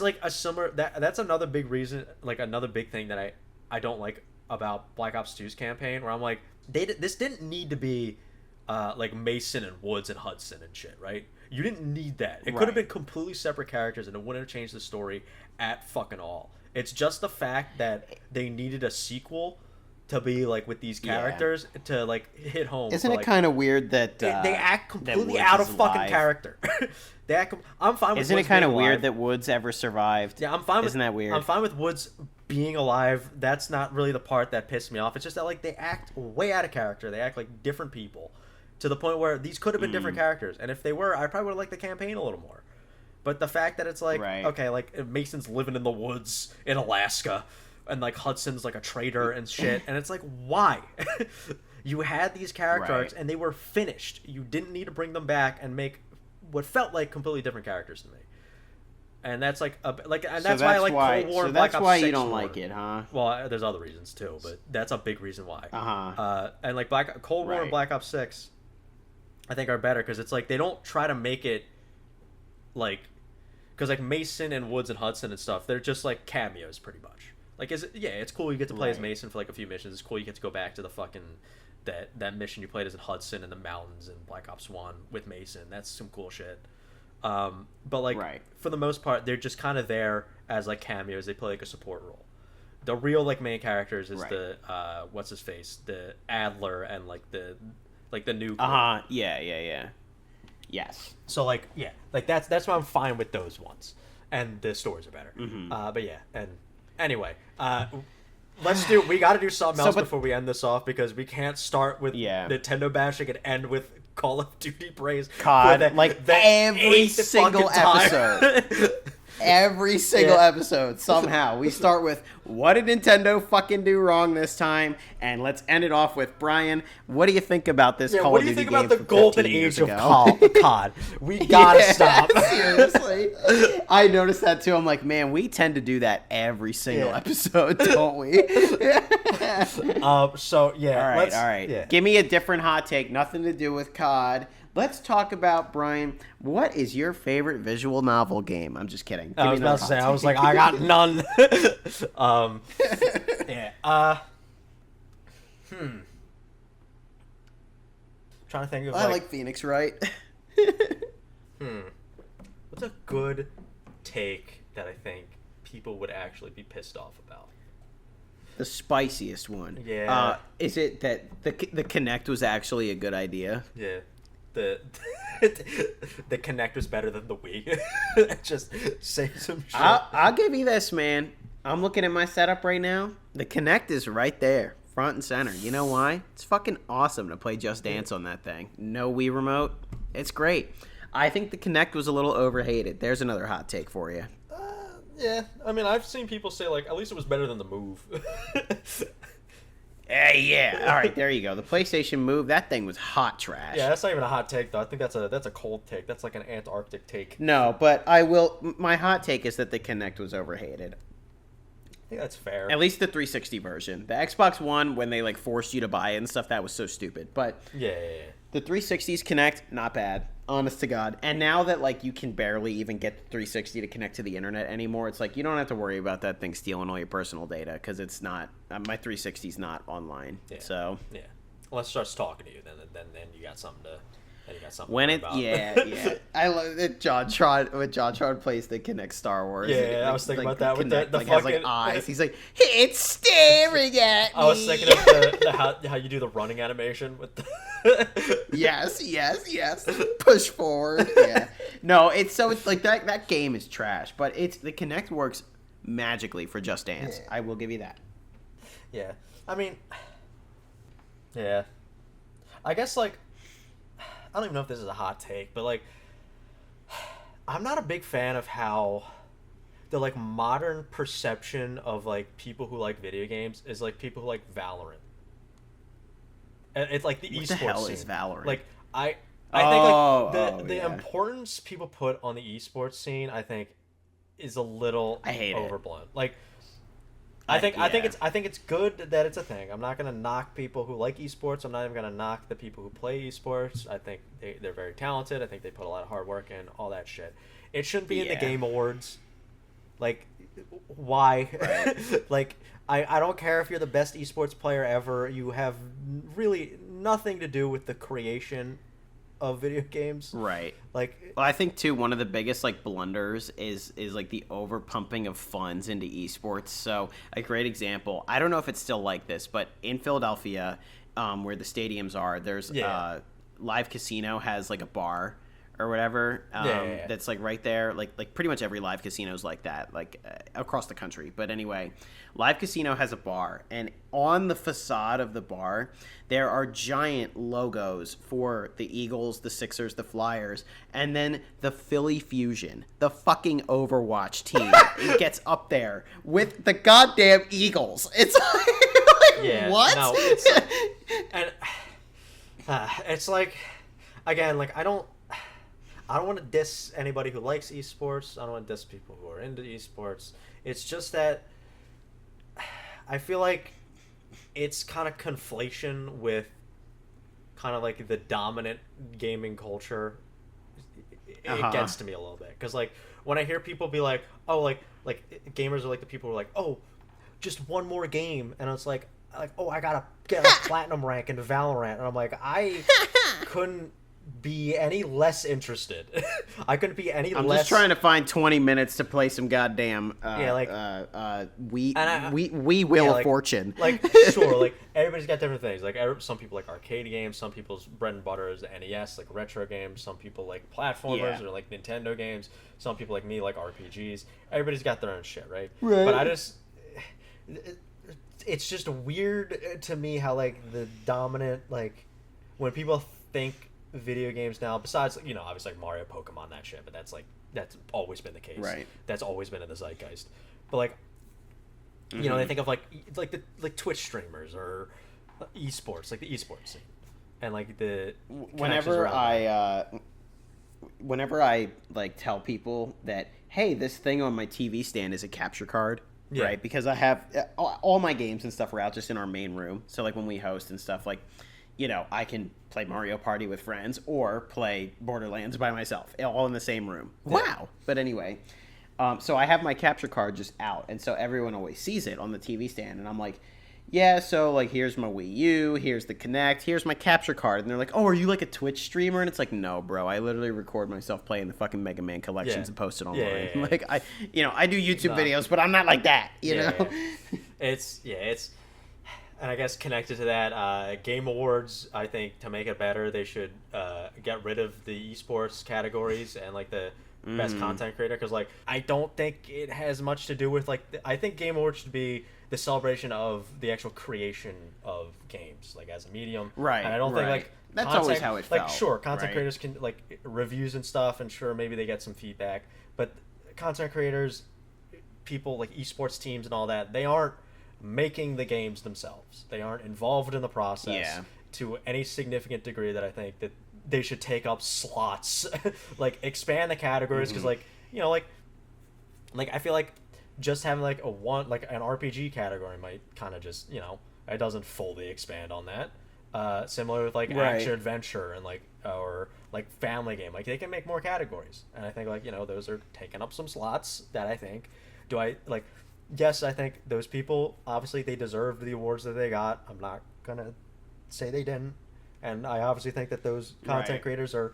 like a similar that's another big reason, like another big thing that I don't like about Black Ops 2's campaign, where I'm like, this didn't need to be like Mason and Woods and Hudson and shit, right? You didn't need that. It could have been completely separate characters and it wouldn't have changed the story at fucking all. It's just the fact that they needed a sequel to be like with these characters to like hit home. Isn't it kind of weird that they act completely Woods out of is fucking alive? character? I'm fine with Isn't Woods it kind of being weird alive. that Woods ever survived? Yeah, I'm fine with. Isn't that weird? I'm fine with Woods being alive. That's not really the part that pissed me off. It's just that like they act way out of character. They act like different people, to the point where these could have been different characters. And if they were, I probably would have liked the campaign a little more. But the fact that it's like, okay, like Mason's living in the woods in Alaska, and like Hudson's like a traitor and shit, and it's like, why? You had these character arcs and they were finished. You didn't need to bring them back and make what felt like completely different characters to me. And that's like and that's why I like Cold War and Black Ops 6 that's why you don't more. like it, huh? Well, there's other reasons too, but that's a big reason why. Uh-huh. And like Cold War and Black Ops 6, I think are better because it's like they don't try to make it like, because like Mason and Woods and Hudson and stuff, they're just like cameos pretty much. Like, it's cool you get to play as Mason for like a few missions. It's cool you get to go back to the fucking that mission you played as in Hudson in the mountains in Black Ops 1 with Mason. That's some cool shit. But like Right. for the most part, they're just kind of there as like cameos. They play like a support role. The real like main characters is Right. the what's his face, the Adler, and like the new group. Yeah. Yes. So like yeah, like that's why I'm fine with those ones, and the stories are better. But yeah, and anyway, we got to do something else but- before we end this off, because we can't start with Yeah. Nintendo bashing and end with Call of Duty praise. COD, for like the every eighth single fucking time. episode. Every single Yeah. episode, somehow we start with what did Nintendo fucking do wrong this time, and let's end it off with Brian. What do you think about this Yeah, Call what of do you Duty think about game the from golden 15 years age of ago? COD? We gotta Yeah, stop. Seriously, I noticed that too. I'm like, man, we tend to do that every single Yeah. episode, don't we? So yeah, All right. Yeah. Give me a different hot take, nothing to do with COD. Let's talk about, Brian, what is your favorite visual novel game? I'm just kidding. I was about to say, I was like, I got none. Yeah. Trying to think of I like Phoenix Wright. what's a good take that I think people would actually be pissed off about. The spiciest one. Yeah. Is it that the Kinect was actually a good idea? Yeah. The the Kinect was better than the Wii. Just say some shit. I'll give you this, man. I'm looking at my setup right now. The Kinect is right there, front and center. You know why? It's fucking awesome to play Just Dance on that thing. No Wii remote. It's great. I think the Kinect was a little overhated. There's another hot take for you. Yeah, I mean, I've seen people say like, at least it was better than the Move. Yeah. All right, there you go. The PlayStation Move, that thing was hot trash. Yeah, that's not even a hot take though. I think that's a cold take. That's like an Antarctic take. No, but I will. My hot take is that the Kinect was overhated. I think that's fair. At least the 360 version. The Xbox One, when they like forced you to buy it and stuff, that was so stupid. But Yeah. the 360's Connect, not bad. Honest to God. And now that like you can barely even get the 360 to connect to the internet anymore, it's like you don't have to worry about that thing stealing all your personal data because it's not. My 360's not online. Yeah. So Yeah. Unless it starts talking to you, then you got something to. Then you got something. when to it, worry about. yeah. I love that John plays the Kinect Star Wars. Yeah, It, I was thinking about that with Kinect, the like, has like fucking- eyes. He's like, it's staring at me. I was thinking of the how you do the running animation with the. Yes. Push forward. Yeah. No, it's like that game is trash, but the Kinect works magically for Just Dance. Yeah. I will give you that. Yeah, I mean, yeah, I guess like I don't even know if this is a hot take, but like I'm not a big fan of how the like modern perception of like people who like video games is like people who like Valorant. And it's like the What esports the hell scene. is Valorant? Like I think like the yeah. importance people put on the esports scene, I think, is a little I hate it. overblown. Like I think yeah. I think it's good that it's a thing. I'm not gonna knock people who like esports. I'm not even gonna knock the people who play esports. I think they're very talented. I think they put a lot of hard work in, all that shit. It shouldn't be in the Yeah. Game Awards. Like, why? Like, I don't care if you're the best esports player ever. You have really nothing to do with the creation of video games. Right. Like, Well, I think too one of the biggest like blunders is like the over pumping of funds into esports. So a great example. I don't know if it's still like this, but in Philadelphia, where the stadiums are, there's Live Casino has like a bar or whatever. Yeah. That's like right there. Like pretty much every live casino is like that, like across the country. But anyway, Live Casino has a bar, and on the facade of the bar, there are giant logos for the Eagles, the Sixers, the Flyers, and then the Philly Fusion, the fucking Overwatch team. It gets up there with the goddamn Eagles. It's like, yeah, what? No, it's and it's like, again, like I don't want to diss anybody who likes esports. I don't want to diss people who are into esports. It's just that I feel like it's kind of conflation with kind of like the dominant gaming culture. It gets to me a little bit because like when I hear people be like, oh, like gamers are like the people who are like, oh, just one more game, and it's like, like, oh, I gotta get a platinum rank in Valorant, and I'm like, I couldn't be any less interested. I couldn't be any I'm less. just trying to find 20 minutes to play some goddamn we Wheel of like- Fortune. Like, sure, like, everybody's got different things. Like, some people like arcade games, some people's bread and butter is the NES, like retro games, some people like platformers Yeah. or like Nintendo games, some people like me like RPGs. Everybody's got their own shit, right? Right. But I just... It's just weird to me how, like, the dominant, like, when people think video games now, besides, you know, obviously like Mario, Pokemon, that shit, but that's always been the case. Right. That's always been in the zeitgeist. But like, you know, they think of like Twitch streamers or esports, like the esports scene, and like the connections around that. Whenever I like tell people that, hey, this thing on my TV stand is a capture card, Yeah. right? Because I have all my games and stuff are out just in our main room. So like when we host and stuff, like, you know, I can play Mario Party with friends or play Borderlands by myself, all in the same room. Yeah. Wow. But anyway, so I have my capture card just out, and so everyone always sees it on the TV stand, and I'm like, yeah, so like here's my Wii U, here's the Kinect, here's my capture card, and they're like, oh, are you like a Twitch streamer? And it's like, no, bro, I literally record myself playing the fucking Mega Man collections Yeah. and post it online. Yeah, yeah, yeah. Like I do YouTube No. videos, but I'm not like that, you know. Yeah. It's and I guess connected to that, Game Awards, I think to make it better, they should get rid of the esports categories and like the best content creator, because like I don't think it has much to do with like I think Game Awards should be the celebration of the actual creation of games, like as a medium. Right, And I don't think right. like That's content- always how it like felt, sure content right? creators can like reviews and stuff, and sure maybe they get some feedback, but content creators, people like esports teams and all that, they aren't making the games themselves. They aren't involved in the process Yeah. to any significant degree that I think that they should take up slots, like expand the categories, because like, you know, like I feel like just having like an RPG category might kind of just, you know, it doesn't fully expand on that. Similar with like Right. action adventure and like or like family game, like they can make more categories, and I think like, you know, those are taking up some slots that I think yes, I think those people obviously they deserved the awards that they got. I'm not gonna say they didn't, and I obviously think that those content Right. creators are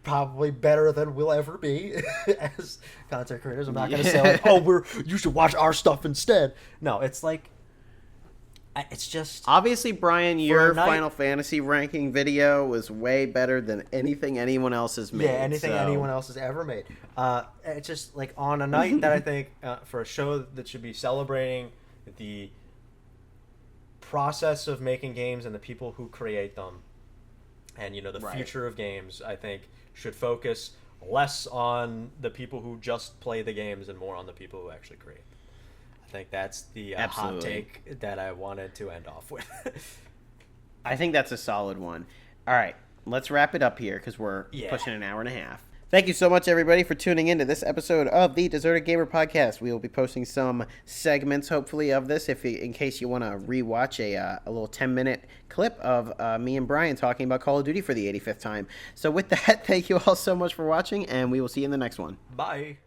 probably better than we'll ever be as content creators. I'm not gonna say like, oh, you should watch our stuff instead. No, it's like it's just Obviously, Brian, your a night- Final Fantasy ranking video was way better than anything anyone else has made. anything so- anyone else has ever made. It's just like on a night that I think for a show that should be celebrating the process of making games and the people who create them, and you know the Right. future of games, I think should focus less on the people who just play the games and more on the people who actually create. I think that's the hot Absolutely. take that I wanted to end off with. I think that's a solid one. All right, let's wrap it up here because we're Yeah. pushing an hour and a half. Thank you so much, everybody, for tuning in to this episode of the Deserted Gamer Podcast. We will be posting some segments, hopefully, of this in case you want to rewatch a little 10-minute clip of me and Brian talking about Call of Duty for the 85th time. So with that, thank you all so much for watching, and we will see you in the next one. Bye.